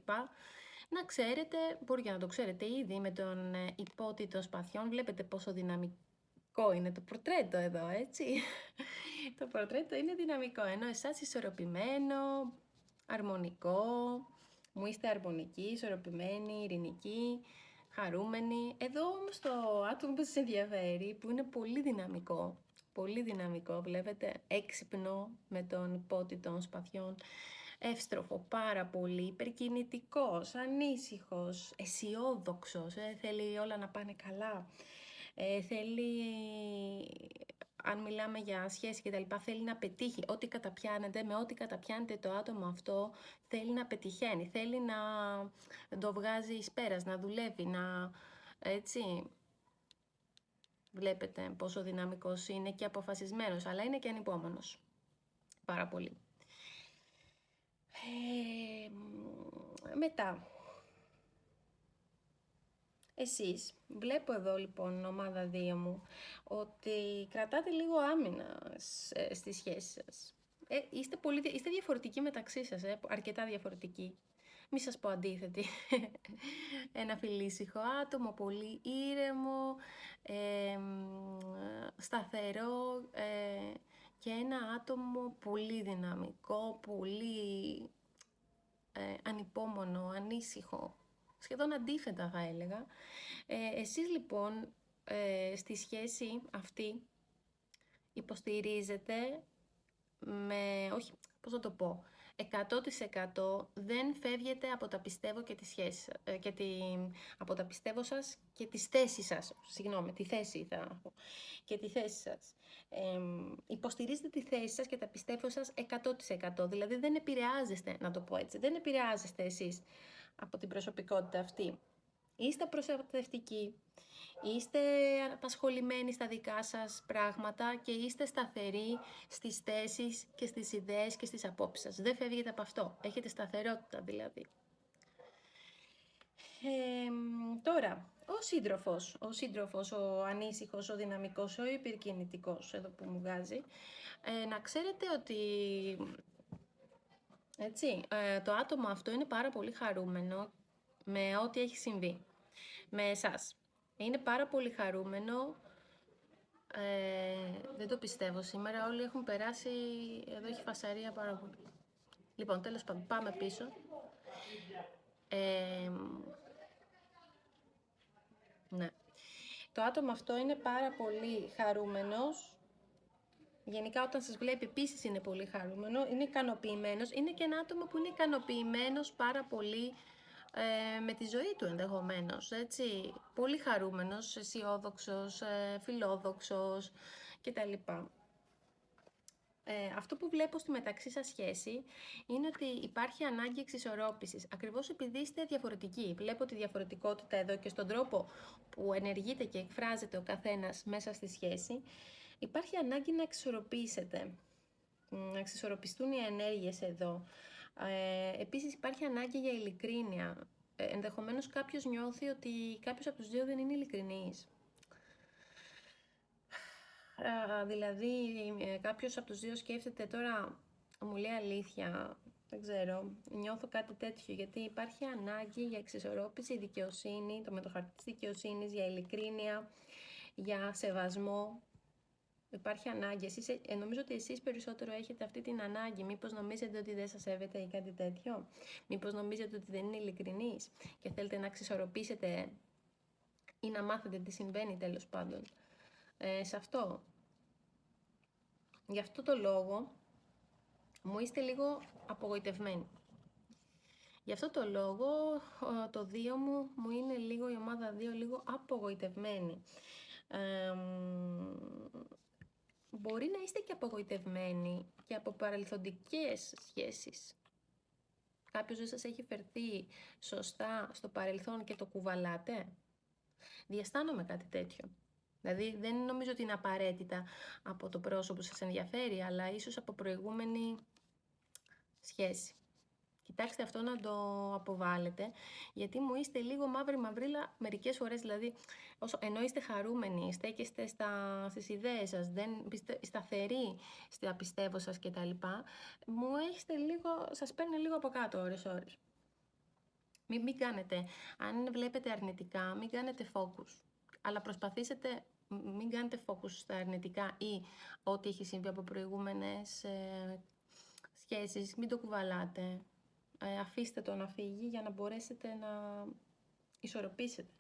A: Να ξέρετε, μπορεί να το ξέρετε ήδη με τον υπότιτλο σπαθιών, βλέπετε πόσο δυναμικό είναι το πορτρέτο εδώ, έτσι. Το πορτρέτο είναι δυναμικό, ενώ εσάς ισορροπημένο, αρμονικό, μου είστε αρμονικοί, ισορροπημένοι, ειρηνικοί, χαρούμενοι. Εδώ όμως το άτομο που σας ενδιαφέρει, που είναι πολύ δυναμικό, βλέπετε, έξυπνο με τον υπότιτλο των σπαθιών, εύστροφο πάρα πολύ, υπερκινητικός, ανήσυχος, αισιόδοξος, θέλει όλα να πάνε καλά, θέλει, αν μιλάμε για σχέση και τα λοιπά, θέλει να πετύχει ό,τι καταπιάνεται, με ό,τι καταπιάνεται το άτομο αυτό, θέλει να πετυχαίνει, θέλει να το βγάζει εις πέρας, να δουλεύει, έτσι. Βλέπετε πόσο δυναμικός είναι και αποφασισμένος, αλλά είναι και ανυπόμονος. Πάρα πολύ. Μετά, εσείς, βλέπω εδώ λοιπόν ομάδα 2 μου, ότι κρατάτε λίγο άμυνα στη σχέση σας. Είστε διαφορετικοί μεταξύ σας, αρκετά διαφορετικοί. Μη σας πω αντίθετη. Ένα φιλήσυχο άτομο, πολύ ήρεμο, σταθερό και ένα άτομο πολύ δυναμικό, πολύ ανυπόμονο, ανήσυχο. Σχεδόν αντίθετα θα έλεγα. Εσείς λοιπόν στη σχέση αυτή υποστηρίζετε όχι, πώς να το πω, 100% δεν φεύγετε από τα πιστεύω και τη σχέση, από τα πιστεύω σας και τις θέσεις σας, τη θέση θα πω, και τη θέση σας. Υποστηρίζετε τη θέση σας και τα πιστεύω σας 100%, δηλαδή δεν επηρεάζεστε, να το πω έτσι, δεν επηρεάζεστε εσείς από την προσωπικότητα αυτή. Είστε προστατευτικοί, είστε απασχολημένοι στα δικά σας πράγματα και είστε σταθεροί στις θέσεις και στις ιδέες και στις απόψεις σας. Δεν φεύγετε από αυτό. Έχετε δηλαδή. Τώρα, ο σύντροφος, ο ανήσυχος, ο δυναμικός, ο υπερκινητικός, εδώ που μου βγάζει, να ξέρετε ότι το άτομο αυτό είναι πάρα πολύ χαρούμενο με ό,τι έχει συμβεί με εσάς. Είναι πάρα πολύ χαρούμενο, δεν το πιστεύω σήμερα, όλοι έχουν περάσει, εδώ έχει φασαρία πάρα πολύ. Λοιπόν, τέλος πάντων, πάμε πίσω. Ναι. Το άτομο αυτό είναι πάρα πολύ χαρούμενος. Γενικά όταν σας βλέπει επίσης είναι πολύ χαρούμενο, είναι ικανοποιημένος. Είναι και ένα άτομο που είναι ικανοποιημένος πάρα πολύ με τη ζωή του ενδεχομένως, έτσι. Πολύ χαρούμενος, αισιόδοξος, φιλόδοξος κτλ. Αυτό που βλέπω στη μεταξύ σας σχέση είναι ότι υπάρχει ανάγκη εξισορρόπησης, ακριβώς επειδή είστε διαφορετικοί. Βλέπω τη διαφορετικότητα εδώ και στον τρόπο που ενεργείται και εκφράζεται ο καθένας μέσα στη σχέση. Υπάρχει ανάγκη να εξισορροπήσετε, να εξισορροπιστούν οι ενέργειες εδώ. Επίσης υπάρχει ανάγκη για ειλικρίνεια. Ενδεχομένως κάποιος νιώθει ότι κάποιος από τους δύο δεν είναι ειλικρινής. Δηλαδή κάποιος από τους δύο σκέφτεται τώρα, μου λέει αλήθεια, δεν ξέρω, νιώθω κάτι τέτοιο, γιατί υπάρχει ανάγκη για εξισορρόπηση, δικαιοσύνη, με το χαρτί της δικαιοσύνης, για ειλικρίνεια, για σεβασμό. Υπάρχει ανάγκη. Νομίζω ότι εσείς περισσότερο έχετε αυτή την ανάγκη. Μήπως νομίζετε ότι δεν σας σέβεται ή κάτι τέτοιο. Μήπως νομίζετε ότι δεν είναι ειλικρινής και θέλετε να εξισορροπήσετε ή να μάθετε τι συμβαίνει τέλος πάντων σε αυτό. Γι' αυτό το λόγο μου είστε λίγο απογοητευμένοι. Γι' αυτό το λόγο το 2 μου είναι λίγο, η ομάδα 2 λίγο απογοητευμένη. μπορεί να είστε και απογοητευμένοι και από παρελθοντικές σχέσεις. Κάποιος δεν σας έχει φερθεί σωστά στο παρελθόν και το κουβαλάτε. Διαισθάνομαι κάτι τέτοιο. Δηλαδή δεν νομίζω ότι είναι απαραίτητα από το πρόσωπο που σας ενδιαφέρει, αλλά ίσως από προηγούμενη σχέση. Κοιτάξτε αυτό να το αποβάλλετε, γιατί μου είστε λίγο μαύρη-μαυρίλα μερικές φορές, δηλαδή ενώ είστε χαρούμενοι, στέκεστε στις ιδέες σας, δεν είστε σταθεροί στα πιστεύω σας κτλ. Μου έχετε λίγο, σας παίρνει λίγο από κάτω ώρες-ώρες. Μην κάνετε, αν βλέπετε αρνητικά, μην κάνετε focus, αλλά προσπαθήσετε, μην κάνετε focus στα αρνητικά ή ό,τι έχει συμβεί από προηγούμενες σχέσεις, μην το κουβαλάτε. Αφήστε το να φύγει για να μπορέσετε να ισορροπήσετε.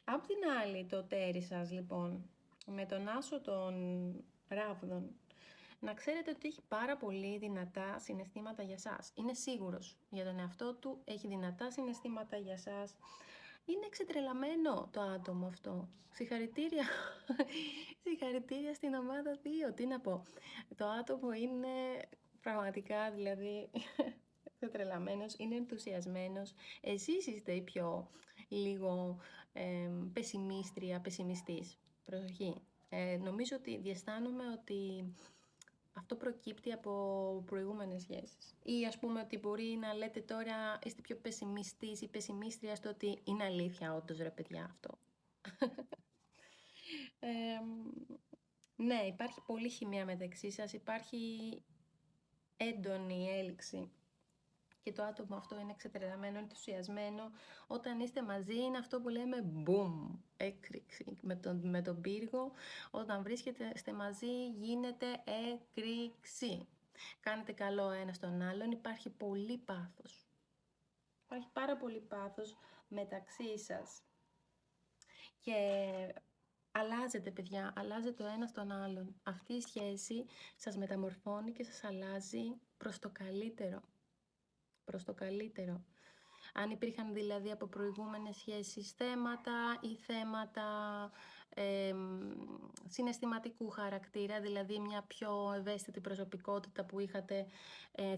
A: Απ' την άλλη, το τέρι σας, λοιπόν, με τον άσο των ράβδων, να ξέρετε ότι έχει πάρα πολύ δυνατά συναισθήματα για σας. Είναι σίγουρος για τον εαυτό του, έχει δυνατά συναισθήματα για σας. Είναι εξετρελαμένο το άτομο αυτό. Συγχαρητήρια. Συγχαρητήρια στην ομάδα 2. Τι να πω. Το άτομο είναι πραγματικά, δηλαδή, εξετρελαμένος, είναι ενθουσιασμένος. Εσείς είστε η πιο λίγο πεσημιστής. Προσοχή. Νομίζω ότι διαισθάνομαι ότι αυτό προκύπτει από προηγούμενες σχέσεις. Ή ας πούμε ότι μπορεί να λέτε τώρα είστε πιο πεσημιστής ή πεσημίστρια στο ότι είναι αλήθεια όντως ρε παιδιά αυτό. Ναι, υπάρχει πολλή χημεία μεταξύ σας, υπάρχει έντονη έλξη και το άτομο αυτό είναι εξετρελαμένο, ενθουσιασμένο. Όταν είστε μαζί είναι αυτό που λέμε boom, έκρηξη με τον πύργο. Όταν βρίσκεστε μαζί γίνεται έκρηξη. Κάνετε καλό ένα στον άλλον, υπάρχει πολύ πάθος. Υπάρχει πάρα πολύ πάθος μεταξύ σας. Και αλλάζετε παιδιά, αλλάζετε το ένα στον άλλον. Αυτή η σχέση σας μεταμορφώνει και σας αλλάζει προς το καλύτερο. Προς το καλύτερο. Αν υπήρχαν δηλαδή από προηγούμενες σχέσεις θέματα ή θέματα συναισθηματικού χαρακτήρα, δηλαδή μια πιο ευαίσθητη προσωπικότητα που είχατε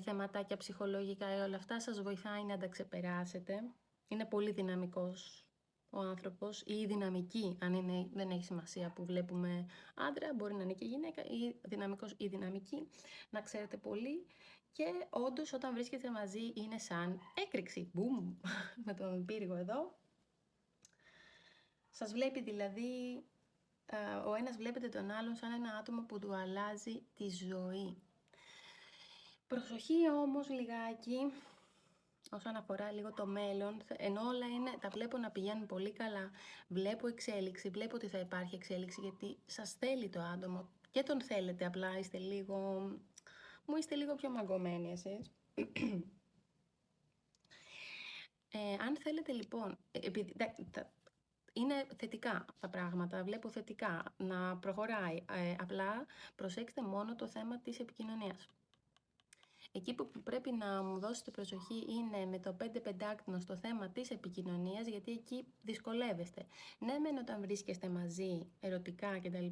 A: θεματάκια ψυχολογικά ή όλα αυτά, σας βοηθάει να τα ξεπεράσετε. Είναι πολύ δυναμικός ο άνθρωπος ή η δυναμική, αν είναι, δεν έχει σημασία που βλέπουμε άντρα, μπορεί να είναι και γυναίκα, ή δυναμικός ή δυναμική, να ξέρετε πολύ. Και όντως όταν βρίσκεται μαζί είναι σαν έκρηξη, μπουμ, με τον πύργο εδώ. Σας βλέπει δηλαδή, ο ένας βλέπετε τον άλλον σαν ένα άτομο που του αλλάζει τη ζωή. Προσοχή όμως λιγάκι, όσον αφορά λίγο το μέλλον, ενώ όλα τα βλέπω να πηγαίνουν πολύ καλά, βλέπω εξέλιξη, βλέπω ότι θα υπάρχει εξέλιξη, γιατί σας θέλει το άτομο και τον θέλετε, απλά είστε λίγο πιο μαγκωμένοι εσείς. Αν θέλετε λοιπόν, είναι θετικά τα πράγματα, βλέπω θετικά να προχωράει, απλά προσέξτε μόνο το θέμα της επικοινωνίας. Εκεί που πρέπει να μου δώσετε προσοχή είναι με το 5-5 στο θέμα της επικοινωνίας, γιατί εκεί δυσκολεύεστε. Ναι, μεν όταν βρίσκεστε μαζί, ερωτικά κτλ.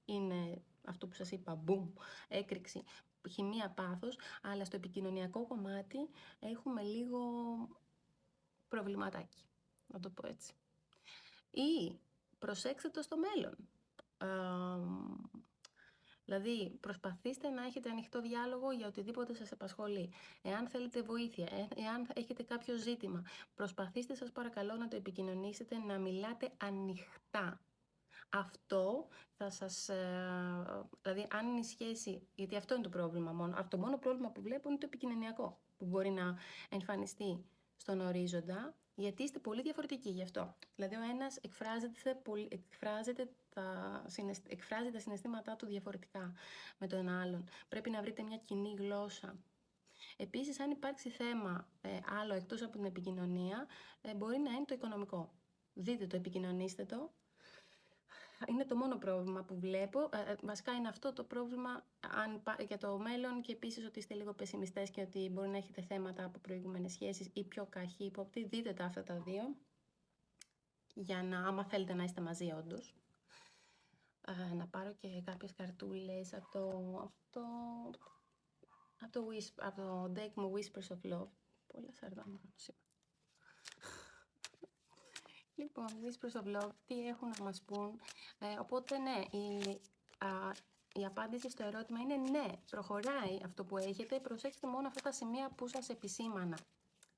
A: Είναι αυτό που σας είπα, μπουμ, έκρηξη, χημεία, πάθος, αλλά στο επικοινωνιακό κομμάτι έχουμε λίγο προβληματάκι, να το πω έτσι. Ή προσέξτε το στο μέλλον. Δηλαδή, προσπαθήστε να έχετε ανοιχτό διάλογο για οτιδήποτε σας απασχολεί. Εάν θέλετε βοήθεια, εάν έχετε κάποιο ζήτημα, προσπαθήστε σας παρακαλώ να το επικοινωνήσετε, να μιλάτε ανοιχτά. Αυτό θα σας, δηλαδή αν είναι η σχέση, γιατί αυτό είναι το πρόβλημα μόνο, το μόνο πρόβλημα που βλέπω είναι το επικοινωνιακό, που μπορεί να εμφανιστεί στον ορίζοντα, γιατί είστε πολύ διαφορετικοί γι' αυτό. Δηλαδή ο ένας εκφράζει τα συναισθήματά του διαφορετικά με τον άλλον. Πρέπει να βρείτε μια κοινή γλώσσα. Επίσης, αν υπάρξει θέμα άλλο εκτός από την επικοινωνία, μπορεί να είναι το οικονομικό. Δείτε το, επικοινωνήστε το. Είναι το μόνο πρόβλημα που βλέπω. Βασικά είναι αυτό το πρόβλημα για το μέλλον και επίσης ότι είστε λίγο πεσημιστές και ότι μπορεί να έχετε θέματα από προηγούμενες σχέσεις ή πιο καχύποπτοι. Δείτε τα αυτά τα δύο, για να, άμα θέλετε να είστε μαζί όντως. να πάρω και κάποιες καρτούλες από το deck μου Whispers of Love. Πολλά σαρδάμια σήμερα. Λοιπόν, Whispers of Love, τι έχουν να μας πούν. Οπότε, ναι, η απάντηση στο ερώτημα είναι ναι, προχωράει αυτό που έχετε. Προσέξτε μόνο αυτά τα σημεία που σας επισήμανα.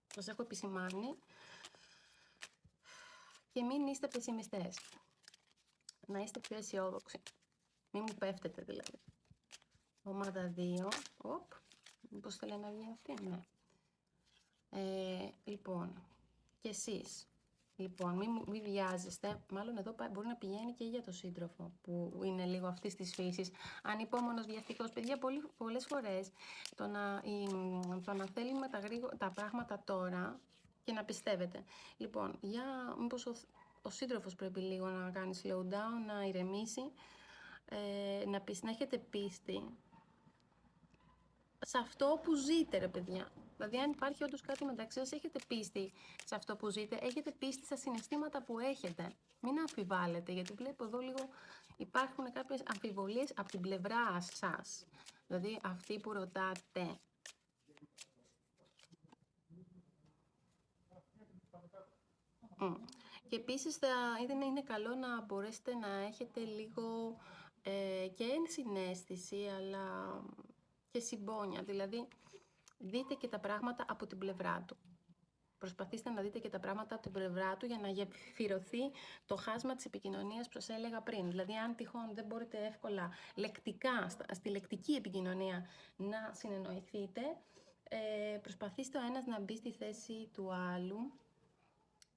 A: Σας έχω επισημάνει. Και μην είστε πεσημιστές. Να είστε πιο αισιόδοξοι. Μην μου πέφτετε δηλαδή. Ομάδα 2. Μήπως θέλει να βγει αυτή, ναι. Λοιπόν, και εσείς. Λοιπόν, μην βιάζεστε. Μάλλον εδώ μπορεί να πηγαίνει και για το σύντροφο, που είναι λίγο αυτής της φύσης. Ανυπόμονος, βιαστικός. Παιδιά, πολλές φορές το να θέλουμε τα πράγματα τώρα και να πιστεύετε. Λοιπόν, μήπως ο σύντροφος πρέπει λίγο να κάνει slow down, να ηρεμήσει, να έχετε πίστη σε αυτό που ζείτε, ρε παιδιά. Δηλαδή, αν υπάρχει όντως κάτι μεταξύ σας, έχετε πίστη σε αυτό που ζείτε, έχετε πίστη στα συναισθήματα που έχετε. Μην αμφιβάλλετε, γιατί βλέπω εδώ λίγο υπάρχουν κάποιες αμφιβολίες από την πλευρά σας. Δηλαδή, αυτοί που ρωτάτε. Και επίσης είναι καλό να μπορέσετε να έχετε λίγο και ενσυναίσθηση, αλλά και συμπόνια. Δηλαδή, δείτε και τα πράγματα από την πλευρά του. Προσπαθήστε να δείτε και τα πράγματα από την πλευρά του για να γεφυρωθεί το χάσμα της επικοινωνίας που σας έλεγα πριν. Δηλαδή, αν τυχόν δεν μπορείτε εύκολα λεκτικά, στη λεκτική επικοινωνία να συνεννοηθείτε, προσπαθήστε ο ένας να μπει στη θέση του άλλου.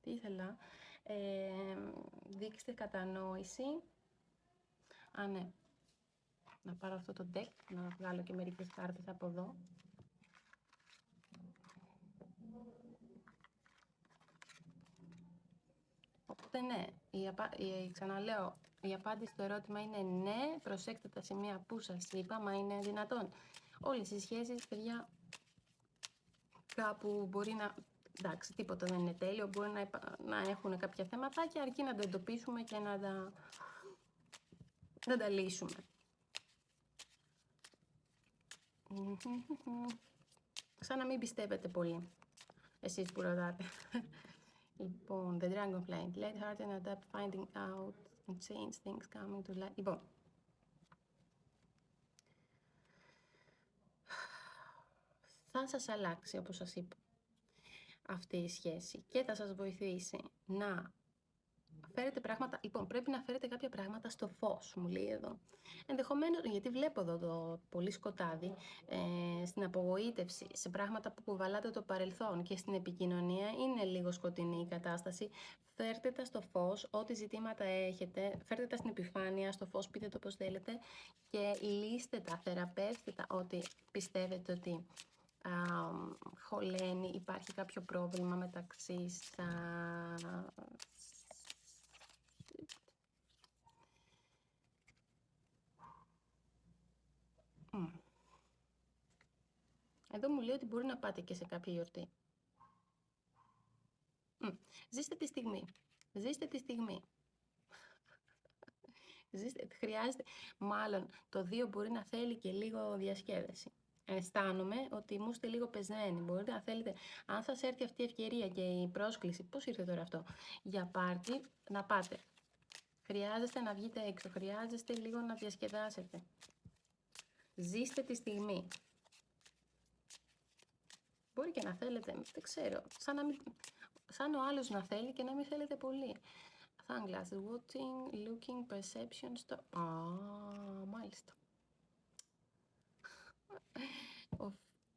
A: Τι ήθελα, δείξτε κατανόηση. Ναι. Να πάρω αυτό το deck, να βγάλω και μερικές κάρτες από εδώ. Οπότε ναι, ξαναλέω, η απάντηση στο ερώτημα είναι ναι, προσέξτε τα σημεία που σας είπα, μα είναι δυνατόν. Όλες οι σχέσεις, παιδιά, κάπου μπορεί να... Εντάξει, τίποτα δεν είναι τέλειο, μπορεί να έχουν κάποια θεματάκια, αρκεί να τα εντοπίσουμε και να τα λύσουμε. Σαν να μην πιστεύετε πολύ, εσείς που ρωτάτε. Λοιπόν, the Dragonfly. Let heart and adapt, finding out and change things coming to life. Λοιπόν, θα σας αλλάξει, όπως σας είπα, αυτή η σχέση και θα σας βοηθήσει να φέρετε πράγματα. Λοιπόν, πρέπει να φέρετε κάποια πράγματα στο φως, μου λέει εδώ. Ενδεχομένως, γιατί βλέπω εδώ το πολύ σκοτάδι, στην απογοήτευση, σε πράγματα που κουβαλάτε το παρελθόν και στην επικοινωνία, είναι λίγο σκοτεινή η κατάσταση. Φέρτε τα στο φως, ό,τι ζητήματα έχετε, φέρτε τα στην επιφάνεια, στο φως, πείτε το πώς θέλετε και λύστε τα, θεραπεύστε τα, ό,τι πιστεύετε ότι χωλαίνει, υπάρχει κάποιο πρόβλημα μεταξύ σας. Εδώ μου λέει ότι μπορεί να πάτε και σε κάποια γιορτή. Ζήστε τη στιγμή. Ζήστε τη στιγμή. Χρειάζεται, μάλλον το 2 μπορεί να θέλει και λίγο διασκέδαση. Αισθάνομαι ότι μου είστε λίγο πεσμένοι. Μπορείτε να θέλετε, αν σας έρθει αυτή η ευκαιρία και η πρόσκληση, πώς ήρθε τώρα αυτό, για πάρτι, να πάτε. Χρειάζεστε να βγείτε έξω, χρειάζεστε λίγο να διασκεδάσετε. Ζήστε τη στιγμή. Μπορεί και να θέλετε, δεν ξέρω, σαν ο άλλος να θέλει και να μην θέλετε πολύ. Sunglasses, watching, looking, perception, μάλιστα.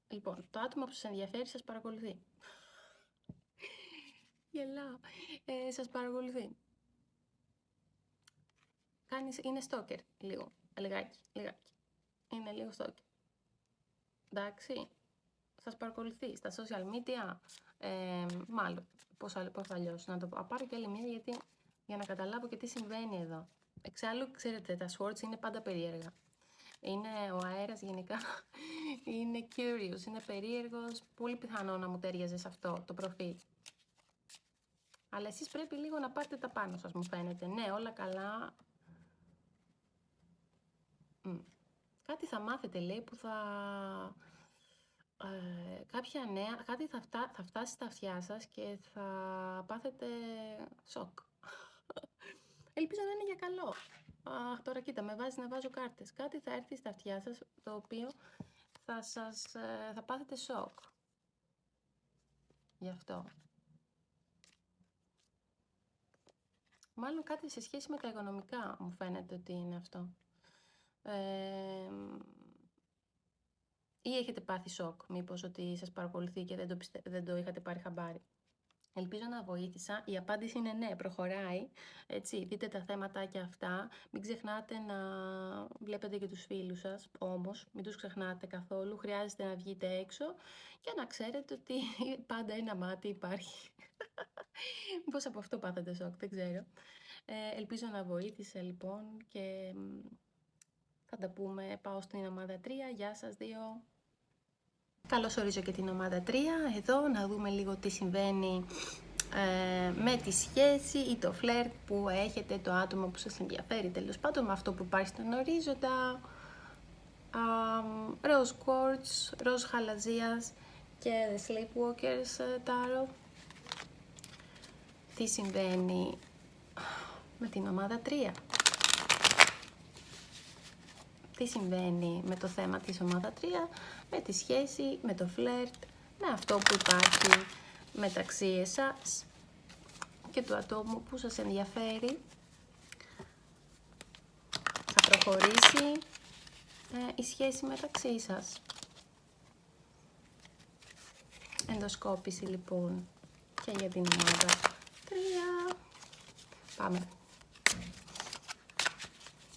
A: Λοιπόν, το άτομο που σας ενδιαφέρει σας παρακολουθεί. Γελάω. Σας παρακολουθεί. Είναι stalker, λίγο. Λιγάκι. Είναι λίγο stalker. Εντάξει. Σας παρακολουθεί στα social media. Μάλλον. Πώς αλλιώς. Να το πάρω και άλλη μία, γιατί για να καταλάβω και τι συμβαίνει εδώ. Εξάλλου, ξέρετε, τα swords είναι πάντα περίεργα. Είναι ο αέρας γενικά, είναι curious, είναι περίεργος, πολύ πιθανό να μου τέριαζε σε αυτό το προφίλ. Αλλά εσείς πρέπει λίγο να πάρετε τα πάνω σας, μου φαίνεται. Ναι, όλα καλά. Κάτι θα μάθετε, λέει, που θα... κάποια νέα, κάτι θα φτάσει στα αυτιά σας και θα πάθετε σοκ. Ελπίζω να είναι για καλό. Αχ, τώρα κοίτα, με βάζει να βάζω κάρτες. Κάτι θα έρθει στα αυτιά σας, το οποίο θα πάθετε σοκ. Γι' αυτό. Μάλλον κάτι σε σχέση με τα οικονομικά μου φαίνεται ότι είναι αυτό. Ή έχετε πάθει σοκ, μήπως ότι σας παρακολουθεί και δεν το είχατε πάρει χαμπάρι. Ελπίζω να βοήθησα. Η απάντηση είναι ναι, προχωράει. Έτσι, δείτε τα θέματα και αυτά. Μην ξεχνάτε να βλέπετε και τους φίλους σας, όμως μην τους ξεχνάτε καθόλου. Χρειάζεται να βγείτε έξω και να ξέρετε ότι πάντα ένα μάτι υπάρχει. Πώς από αυτό πάθατε σοκ, δεν ξέρω. Ελπίζω να βοήθησε λοιπόν και θα τα πούμε. Πάω στην ομάδα 3. Γεια σας δύο. Καλώς ορίζω και την ομάδα 3. Εδώ να δούμε λίγο τι συμβαίνει με τη σχέση ή το φλερτ που έχετε, το άτομο που σας ενδιαφέρει, τέλος πάντων με αυτό που υπάρχει στον ορίζοντα. Rose Quartz, Ροζ Χαλαζίας και The Sleepwalkers Tarot. Τι συμβαίνει με την ομάδα 3. Τι συμβαίνει με το θέμα της ομάδα 3, με τη σχέση, με το φλερτ, με αυτό που υπάρχει μεταξύ εσάς και του ατόμου που σας ενδιαφέρει. Θα προχωρήσει η σχέση μεταξύ σας. Ενδοσκόπηση λοιπόν και για την ομάδα 3. Πάμε.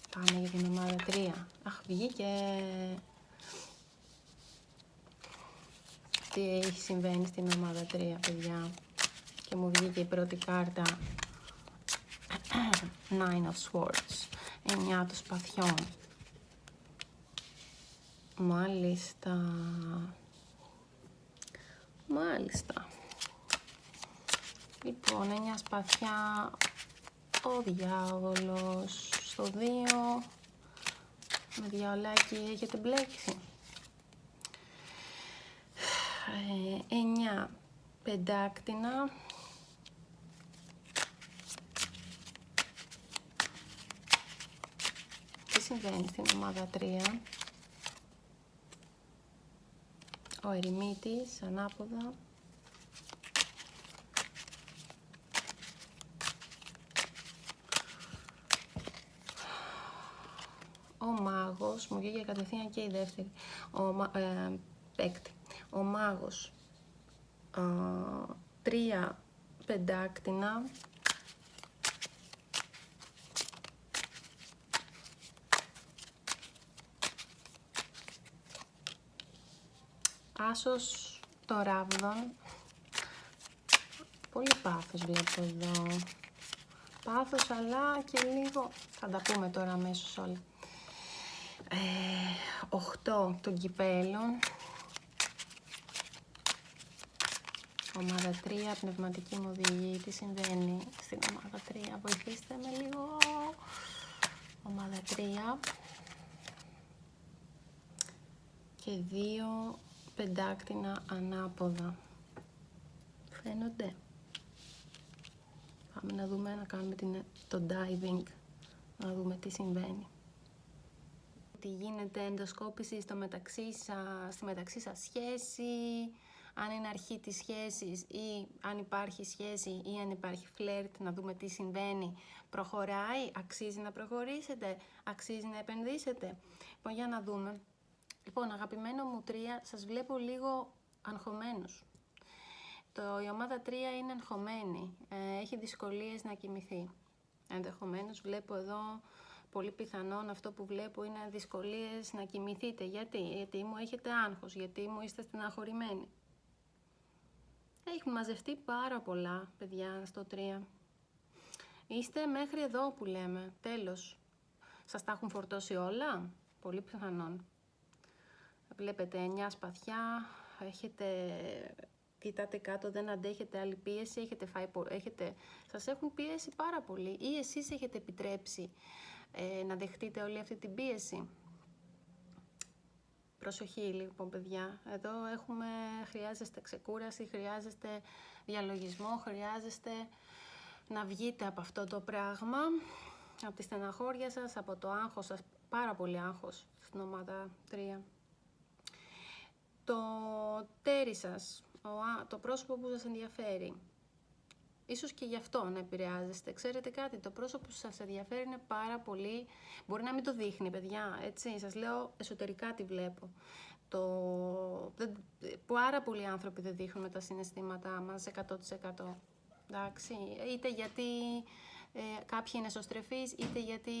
A: Πάμε για την ομάδα 3. Αχ, βγήκε. Τι έχει συμβαίνει στην ομάδα 3, παιδιά. Και μου βγήκε η πρώτη κάρτα. Nine of Swords. 9 των σπαθιών. Μάλιστα. Μάλιστα. Λοιπόν, 9 σπαθιά. Ο διάβολος. Στο 2. Με διαολάκι έχετε μπλέξει. 9 πεντάκτηνα. Τι συμβαίνει στην ομάδα 3. Ο ερημίτης, ανάποδα. Ο μάγος, μου βγήκε κατευθείαν και η δεύτερη, παίκτη. Ο μάγος, 3 πεντάκτηνα. Άσος των ράβδων. Πολύ πάθος βλέπω εδώ. Πάθος αλλά και λίγο, θα τα πούμε τώρα αμέσως όλα. 8 των κυπέλων. Ομάδα 3, πνευματική μου οδηγή. Τι συμβαίνει στην ομάδα 3, βοηθήστε με λίγο. Ομάδα 3. Και 2 πεντάκτηνα ανάποδα. Φαίνονται. Πάμε να δούμε, να κάνουμε το diving, να δούμε τι συμβαίνει. Τι γίνεται ενδοσκόπηση στη μεταξύ σας σχέση, αν είναι αρχή της σχέσης ή αν υπάρχει σχέση ή αν υπάρχει φλερτ, να δούμε τι συμβαίνει. Προχωράει, αξίζει να προχωρήσετε, αξίζει να επενδύσετε. Λοιπόν, για να δούμε. Λοιπόν, αγαπημένο μου 3, σας βλέπω λίγο αγχωμένους. Η ομάδα 3 είναι αγχωμένη, έχει δυσκολίες να κοιμηθεί. Ενδεχομένως βλέπω εδώ, πολύ πιθανόν αυτό που βλέπω είναι δυσκολίες να κοιμηθείτε. Γιατί μου έχετε άγχος, γιατί μου είστε στεναχωρημένοι. Έχουν μαζευτεί πάρα πολλά, παιδιά, στο 3. Είστε μέχρι εδώ που λέμε, τέλος. Σας τα έχουν φορτώσει όλα, πολύ πιθανόν. Βλέπετε 9 σπαθιά, κοιτάτε κάτω, δεν αντέχετε άλλη πίεση, σας έχουν πιέσει πάρα πολύ ή εσείς έχετε επιτρέψει να δεχτείτε όλη αυτή την πίεση. Προσοχή λοιπόν παιδιά, εδώ χρειάζεστε ξεκούραση, χρειάζεστε διαλογισμό, χρειάζεστε να βγείτε από αυτό το πράγμα, από τη στεναχώρια σας, από το άγχος σας, πάρα πολύ άγχος στην ομάδα 3. Το τέρι σας, το πρόσωπο που σας ενδιαφέρει, ίσως και γι' αυτό να επηρεάζεστε. Ξέρετε κάτι, το πρόσωπο που σας ενδιαφέρει είναι πάρα πολύ, μπορεί να μην το δείχνει παιδιά, έτσι, σας λέω εσωτερικά τι βλέπω. Πάρα πολλοί άνθρωποι δεν δείχνουν τα συναισθήματά μας 100%. Εντάξει, είτε γιατί κάποιοι είναι εσωστρεφείς, είτε γιατί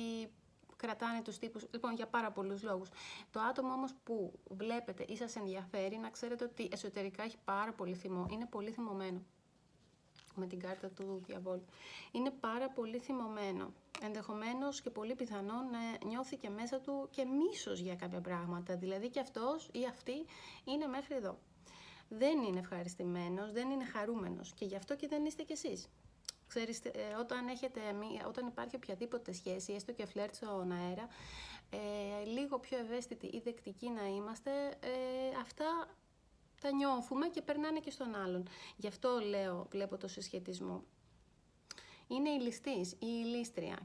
A: κρατάνε τους τύπους, λοιπόν για πάρα πολλούς λόγους. Το άτομο όμως που βλέπετε ή σας ενδιαφέρει, να ξέρετε ότι εσωτερικά έχει πάρα πολύ θυμό, είναι πολύ θυμωμένο. Με την κάρτα του διαβόλου. Είναι πάρα πολύ θυμωμένο. Ενδεχομένως και πολύ πιθανόν να νιώθει και μέσα του και μίσος για κάποια πράγματα. Δηλαδή και αυτός ή αυτή είναι μέχρι εδώ. Δεν είναι ευχαριστημένος, δεν είναι χαρούμενος και γι' αυτό και δεν είστε κι εσείς. Ξέρεις, όταν υπάρχει οποιαδήποτε σχέση, έστω και φλερτ στον αέρα, λίγο πιο ευαίσθητοι ή δεκτικοί να είμαστε, αυτά τα νιώθουμε και περνάνε και στον άλλον. Γι' αυτό βλέπω το συσχετισμό. Είναι η ληστής ή η λύστρια.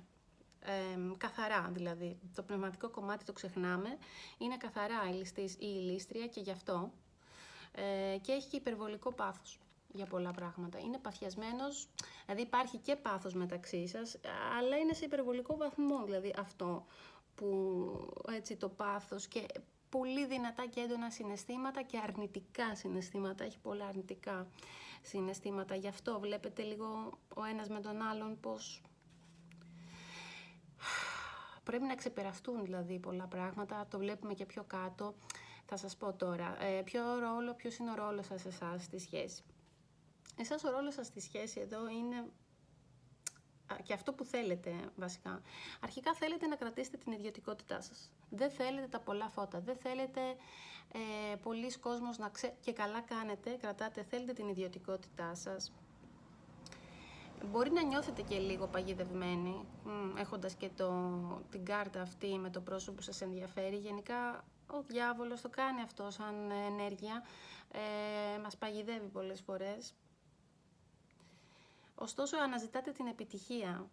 A: Καθαρά δηλαδή. Το πνευματικό κομμάτι το ξεχνάμε. Είναι καθαρά η ληστής ή η λύστρια και γι' αυτό. Και έχει και υπερβολικό πάθος για πολλά πράγματα. Είναι παθιασμένος, δηλαδή υπάρχει και πάθος μεταξύ σας, αλλά είναι σε υπερβολικό βαθμό. Δηλαδή αυτό που έτσι το πάθος και πολύ δυνατά και έντονα συναισθήματα και αρνητικά συναισθήματα. Έχει πολλά αρνητικά συναισθήματα. Γι' αυτό βλέπετε λίγο ο ένας με τον άλλον πως πρέπει να ξεπεραστούν δηλαδή πολλά πράγματα. Το βλέπουμε και πιο κάτω. Θα σας πω τώρα. Ποιος είναι ο ρόλος σας εσάς στη σχέση. Εσάς ο ρόλος σας στη σχέση εδώ είναι και αυτό που θέλετε βασικά. Αρχικά θέλετε να κρατήσετε την ιδιωτικότητά σας. Δεν θέλετε τα πολλά φώτα, δεν θέλετε πολλοί κόσμος να ξέρει και καλά κάνετε, θέλετε την ιδιωτικότητά σας. Μπορεί να νιώθετε και λίγο παγιδευμένοι, έχοντας και την κάρτα αυτή με το πρόσωπο που σας ενδιαφέρει. Γενικά ο διάβολος το κάνει αυτό σαν ενέργεια, μας παγιδεύει πολλές φορές. Ωστόσο αναζητάτε την επιτυχία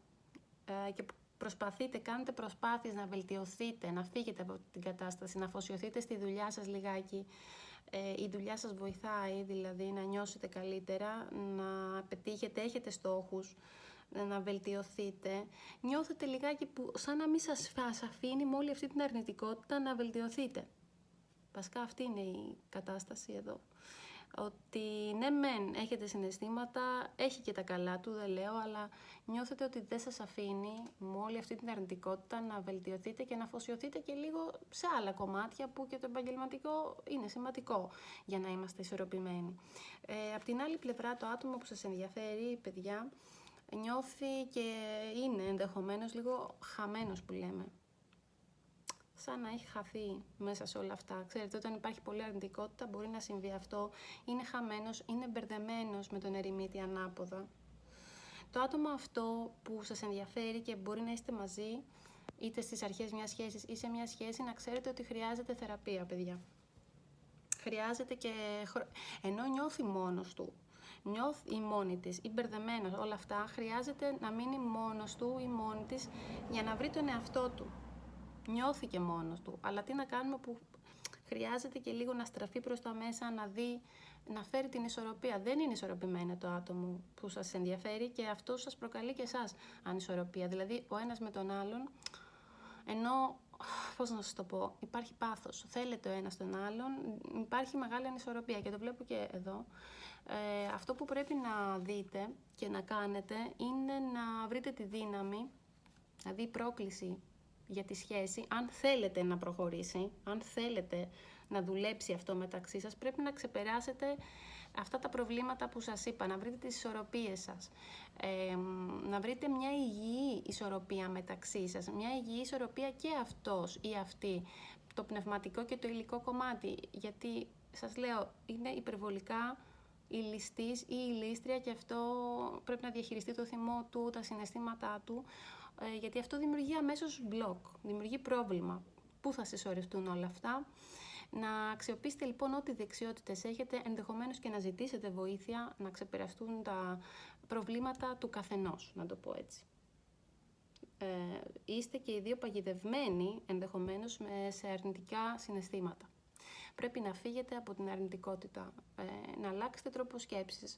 A: και κάνετε προσπάθειες να βελτιωθείτε, να φύγετε από την κατάσταση, να αφοσιωθείτε στη δουλειά σας λιγάκι. Η δουλειά σας βοηθάει, δηλαδή να νιώσετε καλύτερα, να πετύχετε, έχετε στόχους, να βελτιωθείτε. Νιώθετε λιγάκι που σαν να μην σας αφήνει με όλη αυτή την αρνητικότητα να βελτιωθείτε. Βασικά αυτή είναι η κατάσταση εδώ. Ότι ναι μεν έχετε συναισθήματα, έχει και τα καλά του, δεν λέω, αλλά νιώθετε ότι δεν σας αφήνει με όλη αυτή την αρνητικότητα να βελτιωθείτε και να αφοσιωθείτε και λίγο σε άλλα κομμάτια που και το επαγγελματικό είναι σημαντικό για να είμαστε ισορροπημένοι. Απ' την άλλη πλευρά το άτομο που σας ενδιαφέρει, παιδιά, νιώθει και είναι ενδεχομένως λίγο χαμένος που λέμε. Σαν να έχει χαθεί μέσα σε όλα αυτά. Ξέρετε, όταν υπάρχει πολλή αρνητικότητα μπορεί να συμβεί αυτό. Είναι χαμένος, είναι μπερδεμένος με τον ερημίτη ανάποδα. Το άτομο αυτό που σας ενδιαφέρει και μπορεί να είστε μαζί, είτε στις αρχές μιας σχέσης ή σε μια σχέση, να ξέρετε ότι χρειάζεται θεραπεία, παιδιά. Χρειάζεται και ενώ νιώθει μόνος του, νιώθει η μόνη της ή μπερδεμένος, όλα αυτά, χρειάζεται να μείνει μόνος του ή μόνη της για να βρει τον εαυτό του. Νιώθει και μόνος του, αλλά τι να κάνουμε που χρειάζεται και λίγο να στραφεί προς τα μέσα, να δει, να φέρει την ισορροπία. Δεν είναι ισορροπημένο το άτομο που σας ενδιαφέρει και αυτό σας προκαλεί και εσάς ανισορροπία. Δηλαδή ο ένας με τον άλλον, ενώ, πώς να σας το πω, υπάρχει πάθος, θέλετε ο ένας τον άλλον, υπάρχει μεγάλη ανισορροπία και το βλέπω και εδώ. Αυτό που πρέπει να δείτε και να κάνετε είναι να βρείτε τη δύναμη, δηλαδή η πρόκληση για τη σχέση, αν θέλετε να προχωρήσει, αν θέλετε να δουλέψει αυτό μεταξύ σας, πρέπει να ξεπεράσετε αυτά τα προβλήματα που σας είπα, να βρείτε τις ισορροπίες σας, να βρείτε μια υγιή ισορροπία μεταξύ σας, μια υγιή ισορροπία και αυτός ή αυτή, το πνευματικό και το υλικό κομμάτι, γιατί σας λέω, είναι υπερβολικά η ληστής ή η λύστρια και αυτό πρέπει να διαχειριστεί το θυμό του, τα συναισθήματά του, γιατί αυτό δημιουργεί αμέσως μπλοκ, δημιουργεί πρόβλημα. Πού θα συσσωρευτούν όλα αυτά. Να αξιοποιήσετε λοιπόν ό,τι δεξιότητες έχετε, ενδεχομένως και να ζητήσετε βοήθεια να ξεπεραστούν τα προβλήματα του καθενός, να το πω έτσι. Είστε και οι δύο παγιδευμένοι ενδεχομένως σε αρνητικά συναισθήματα. Πρέπει να φύγετε από την αρνητικότητα, να αλλάξετε τρόπο σκέψης,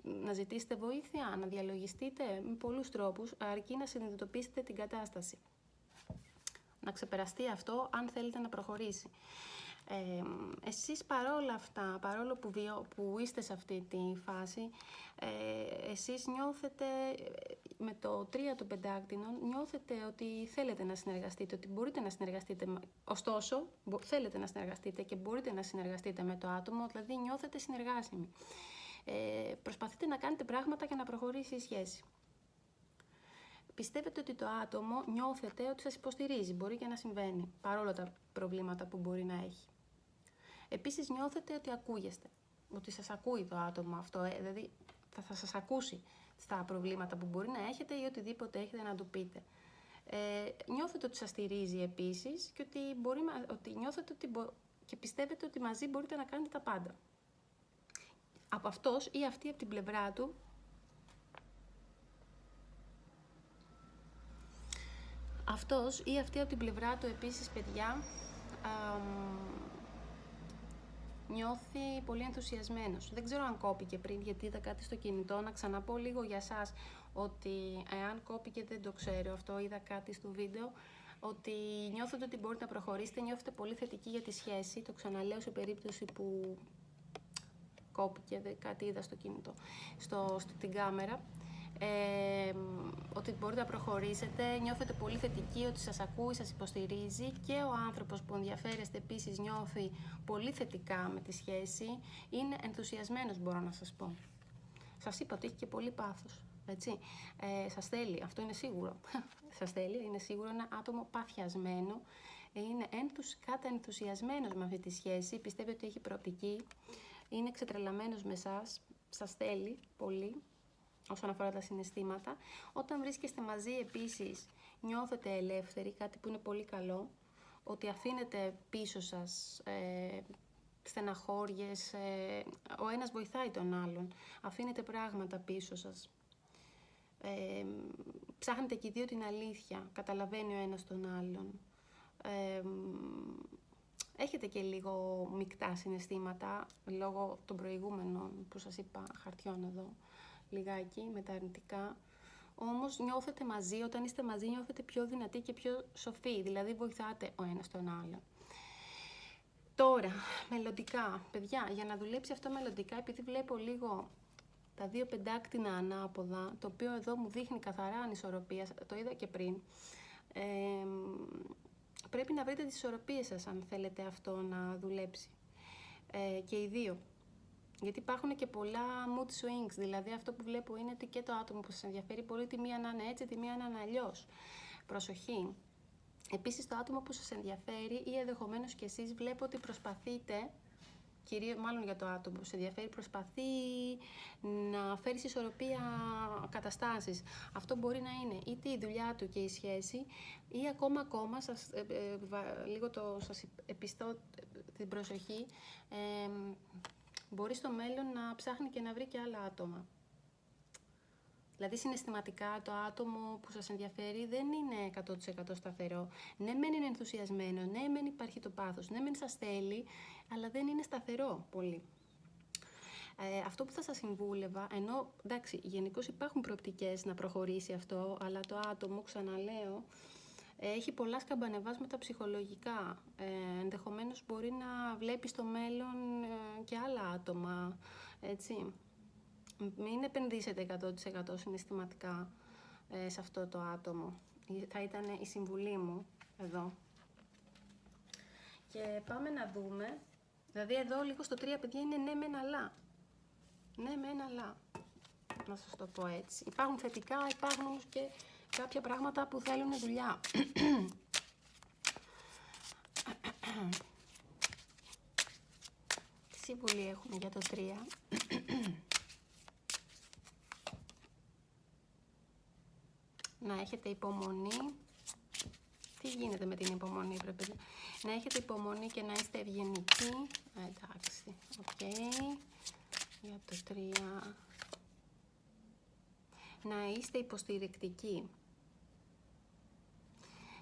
A: να ζητήσετε βοήθεια, να διαλογιστείτε με πολλούς τρόπους, αρκεί να συνειδητοποιήσετε την κατάσταση. Να ξεπεραστεί αυτό αν θέλετε να προχωρήσει. Εσείς παρόλα αυτά, παρόλο που είστε σε αυτή τη φάση, εσείς νιώθετε, με το 3 των πεντάκτηνων, νιώθετε ότι θέλετε να συνεργαστείτε, ότι μπορείτε να συνεργαστείτε, ωστόσο θέλετε να συνεργαστείτε και μπορείτε να συνεργαστείτε με το άτομο, δηλαδή νιώθετε συνεργάσιμοι. Προσπαθείτε να κάνετε πράγματα για να προχωρήσει η σχέση. Πιστεύετε ότι το άτομο νιώθετε ότι σας υποστηρίζει, μπορεί και να συμβαίνει, παρόλο τα προβλήματα που μπορεί να έχει. Επίσης νιώθετε ότι ακούγεστε, ότι σας ακούει το άτομο αυτό, δηλαδή θα σας ακούσει στα προβλήματα που μπορεί να έχετε ή οτιδήποτε έχετε να του πείτε. Νιώθετε ότι σας στηρίζει επίσης και ότι νιώθετε και πιστεύετε ότι μαζί μπορείτε να κάνετε τα πάντα. Από αυτός ή αυτή από την πλευρά του, αυτός ή αυτή από την πλευρά του επίσης, παιδιά, νιώθει πολύ ενθουσιασμένος. Δεν ξέρω αν κόπηκε πριν, γιατί είδα κάτι στο κινητό. Να ξαναπώ λίγο για σας ότι εάν κόπηκε δεν το ξέρω, αυτό είδα κάτι στο βίντεο, ότι νιώθετε ότι μπορείτε να προχωρήσετε, νιώθετε πολύ θετική για τη σχέση. Το ξαναλέω σε περίπτωση που κόπηκε, κάτι είδα στο κινητό, στην κάμερα. Ότι μπορείτε να προχωρήσετε, νιώθετε πολύ θετική, ότι σας ακούει, σας υποστηρίζει και ο άνθρωπος που ενδιαφέρεστε επίσης νιώθει πολύ θετικά με τη σχέση, είναι ενθουσιασμένος, μπορώ να σας πω. Σας είπα ότι έχει και πολύ πάθος, έτσι. Σας θέλει, αυτό είναι σίγουρο. Σας θέλει, είναι σίγουρο ένα άτομο παθιασμένο, είναι καταενθουσιασμένος με αυτή τη σχέση, πιστεύει ότι έχει προοπτική, είναι ξετρελαμένος με εσάς, σας θέλει πολύ. Όσον αφορά τα συναισθήματα, όταν βρίσκεστε μαζί επίσης νιώθετε ελεύθεροι, κάτι που είναι πολύ καλό, ότι αφήνετε πίσω σας στεναχώριες, ο ένας βοηθάει τον άλλον, αφήνετε πράγματα πίσω σας, ψάχνετε και οι δύο την αλήθεια, καταλαβαίνει ο ένας τον άλλον, έχετε και λίγο μεικτά συναισθήματα, λόγω των προηγούμενων που σας είπα χαρτιών εδώ, λιγάκι με τα αρνητικά, όμως νιώθετε μαζί, όταν είστε μαζί νιώθετε πιο δυνατοί και πιο σοφοί, δηλαδή βοηθάτε ο ένας τον άλλο. Τώρα, μελλοντικά, παιδιά, για να δουλέψει αυτό μελλοντικά, επειδή βλέπω λίγο τα δύο πεντάκτηνα ανάποδα, το οποίο εδώ μου δείχνει καθαρά ανισορροπία, το είδα και πριν, πρέπει να βρείτε τις ισορροπίες σας αν θέλετε αυτό να δουλέψει, και οι δύο. Γιατί υπάρχουν και πολλά mood swings, δηλαδή αυτό που βλέπω είναι ότι και το άτομο που σας ενδιαφέρει μπορεί τη μία να είναι έτσι, τη μία να είναι αλλιώς. Προσοχή. Επίσης το άτομο που σας ενδιαφέρει ή ενδεχομένως και εσείς βλέπω ότι προσπαθείτε, μάλλον για το άτομο που σας ενδιαφέρει, προσπαθεί να φέρει σε ισορροπία καταστάσεις. Αυτό μπορεί να είναι είτε η δουλειά του και η σχέση ή ακόμα σας επιστώ την προσοχή, μπορεί στο μέλλον να ψάχνει και να βρει και άλλα άτομα. Δηλαδή συναισθηματικά το άτομο που σας ενδιαφέρει δεν είναι 100% σταθερό. Ναι, μεν είναι ενθουσιασμένο, ναι, μεν υπάρχει το πάθος, ναι, μεν σας θέλει, αλλά δεν είναι σταθερό πολύ. Αυτό που θα σας συμβούλευα, ενώ εντάξει, γενικώς υπάρχουν προοπτικές να προχωρήσει αυτό, αλλά το άτομο, ξαναλέω, έχει πολλά σκαμπανεβάσματα ψυχολογικά. Ενδεχομένως μπορεί να βλέπει στο μέλλον και άλλα άτομα, έτσι. Μην επενδύσετε 100% συναισθηματικά σε αυτό το άτομο. Θα ήταν η συμβουλή μου εδώ. Και πάμε να δούμε. Δηλαδή εδώ λίγο στο 3, παιδιά, είναι ναι μεν αλλά. Ναι μεν αλλά. Να σας το πω έτσι. Υπάρχουν θετικά, υπάρχουν όμως και κάποια πράγματα που θέλουν δουλειά. Τι συμβουλή έχουμε για το 3. Να έχετε υπομονή. Τι Τι γίνεται με την υπομονή, πρέπει να έχετε υπομονή και να είστε ευγενικοί. Εντάξει, οκ. Για το 3. Να είστε υποστηρικτικοί.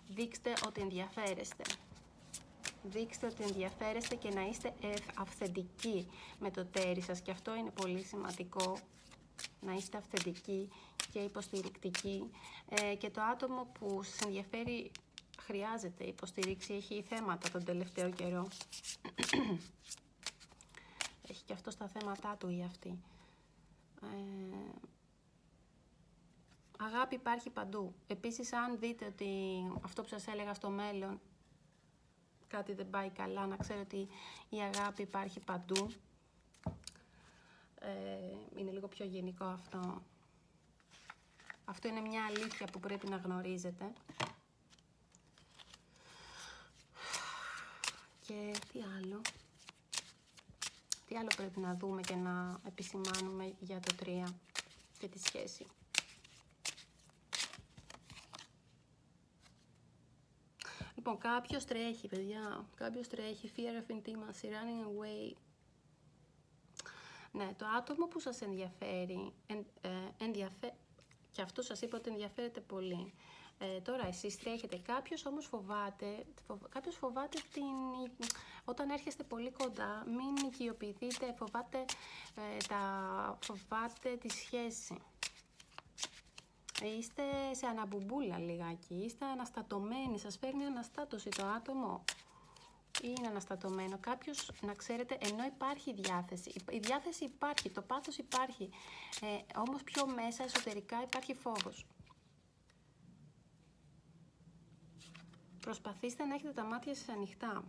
A: Δείξτε ότι ενδιαφέρεστε. Δείξτε ότι ενδιαφέρεστε και να είστε αυθεντικοί με το τέρι σας. Και αυτό είναι πολύ σημαντικό, να είστε αυθεντικοί και υποστηρικτικοί. Και το άτομο που σας ενδιαφέρει χρειάζεται υποστηρίξη, έχει θέματα τον τελευταίο καιρό. Έχει και αυτό στα θέματα του ή αυτή. Αγάπη υπάρχει παντού. Επίσης, αν δείτε ότι αυτό που σας έλεγα στο μέλλον, κάτι δεν πάει καλά, να ξέρετε ότι η αγάπη υπάρχει παντού. Είναι λίγο πιο γενικό αυτό. Αυτό είναι μια αλήθεια που πρέπει να γνωρίζετε. Και τι άλλο. Τι άλλο πρέπει να δούμε και να επισημάνουμε για το 3 και τη σχέση. Λοιπόν, κάποιος τρέχει, παιδιά. Κάποιος τρέχει. Fear of intimacy, running away. Ναι, το άτομο που σας ενδιαφέρει, και αυτό σας είπα ότι ενδιαφέρεται πολύ. Τώρα εσείς τρέχετε, κάποιος όμως φοβάται όταν έρχεστε πολύ κοντά, μην οικειοποιηθείτε, φοβάται τη σχέση. Είστε σε αναμπουμπούλα λιγάκι, είστε αναστατωμένοι, σας φέρνει αναστάτωση το άτομο. Είναι αναστατωμένο. Κάποιος, να ξέρετε, ενώ υπάρχει διάθεση, η διάθεση υπάρχει, το πάθος υπάρχει, όμως πιο μέσα εσωτερικά υπάρχει φόβος. Προσπαθήστε να έχετε τα μάτια σας ανοιχτά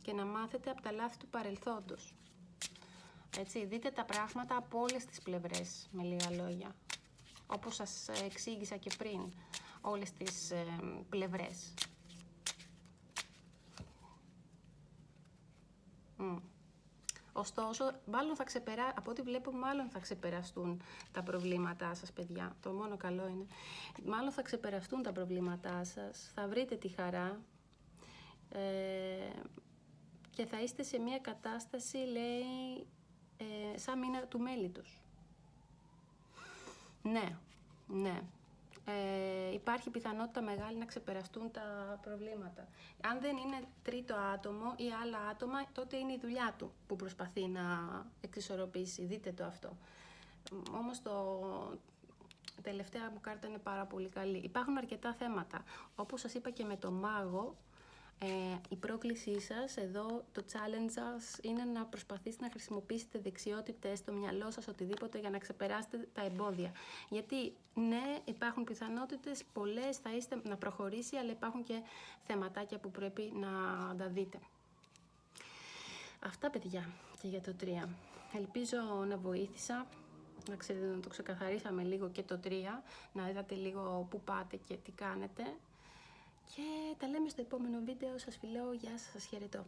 A: και να μάθετε από τα λάθη του παρελθόντος. Έτσι, δείτε τα πράγματα από όλες τις πλευρές, με λίγα λόγια. Όπως σας εξήγησα και πριν, όλες τις πλευρές. Ωστόσο, από ό,τι βλέπω, μάλλον θα ξεπεραστούν τα προβλήματά σας, παιδιά. Το μόνο καλό είναι. Μάλλον θα ξεπεραστούν τα προβλήματά σας, θα βρείτε τη χαρά και θα είστε σε μια κατάσταση, λέει, σαν μήνα του μέλιτος. Ναι. Υπάρχει πιθανότητα μεγάλη να ξεπεραστούν τα προβλήματα. Αν δεν είναι τρίτο άτομο ή άλλα άτομα, τότε είναι η δουλειά του που προσπαθεί να εξισορροπήσει. Δείτε το αυτό. Όμως η τελευταία μου κάρτα είναι πάρα πολύ καλή. Υπάρχουν αρκετά θέματα. Όπως σας είπα και με το μάγο, η πρόκλησή σας εδώ, το challenge σας, είναι να προσπαθήσετε να χρησιμοποιήσετε δεξιότητες στο μυαλό σας, οτιδήποτε, για να ξεπεράσετε τα εμπόδια. Γιατί, ναι, υπάρχουν πιθανότητες πολλές, να προχωρήσει, αλλά υπάρχουν και θεματάκια που πρέπει να τα δείτε. Αυτά, παιδιά, και για το 3. Ελπίζω να βοήθησα. Να ξέρετε, να το ξεκαθαρίσαμε λίγο και το 3, να είδατε λίγο πού πάτε και τι κάνετε. Και τα λέμε στο επόμενο βίντεο. Σας φιλώ, γεια σας, σας χαιρετώ.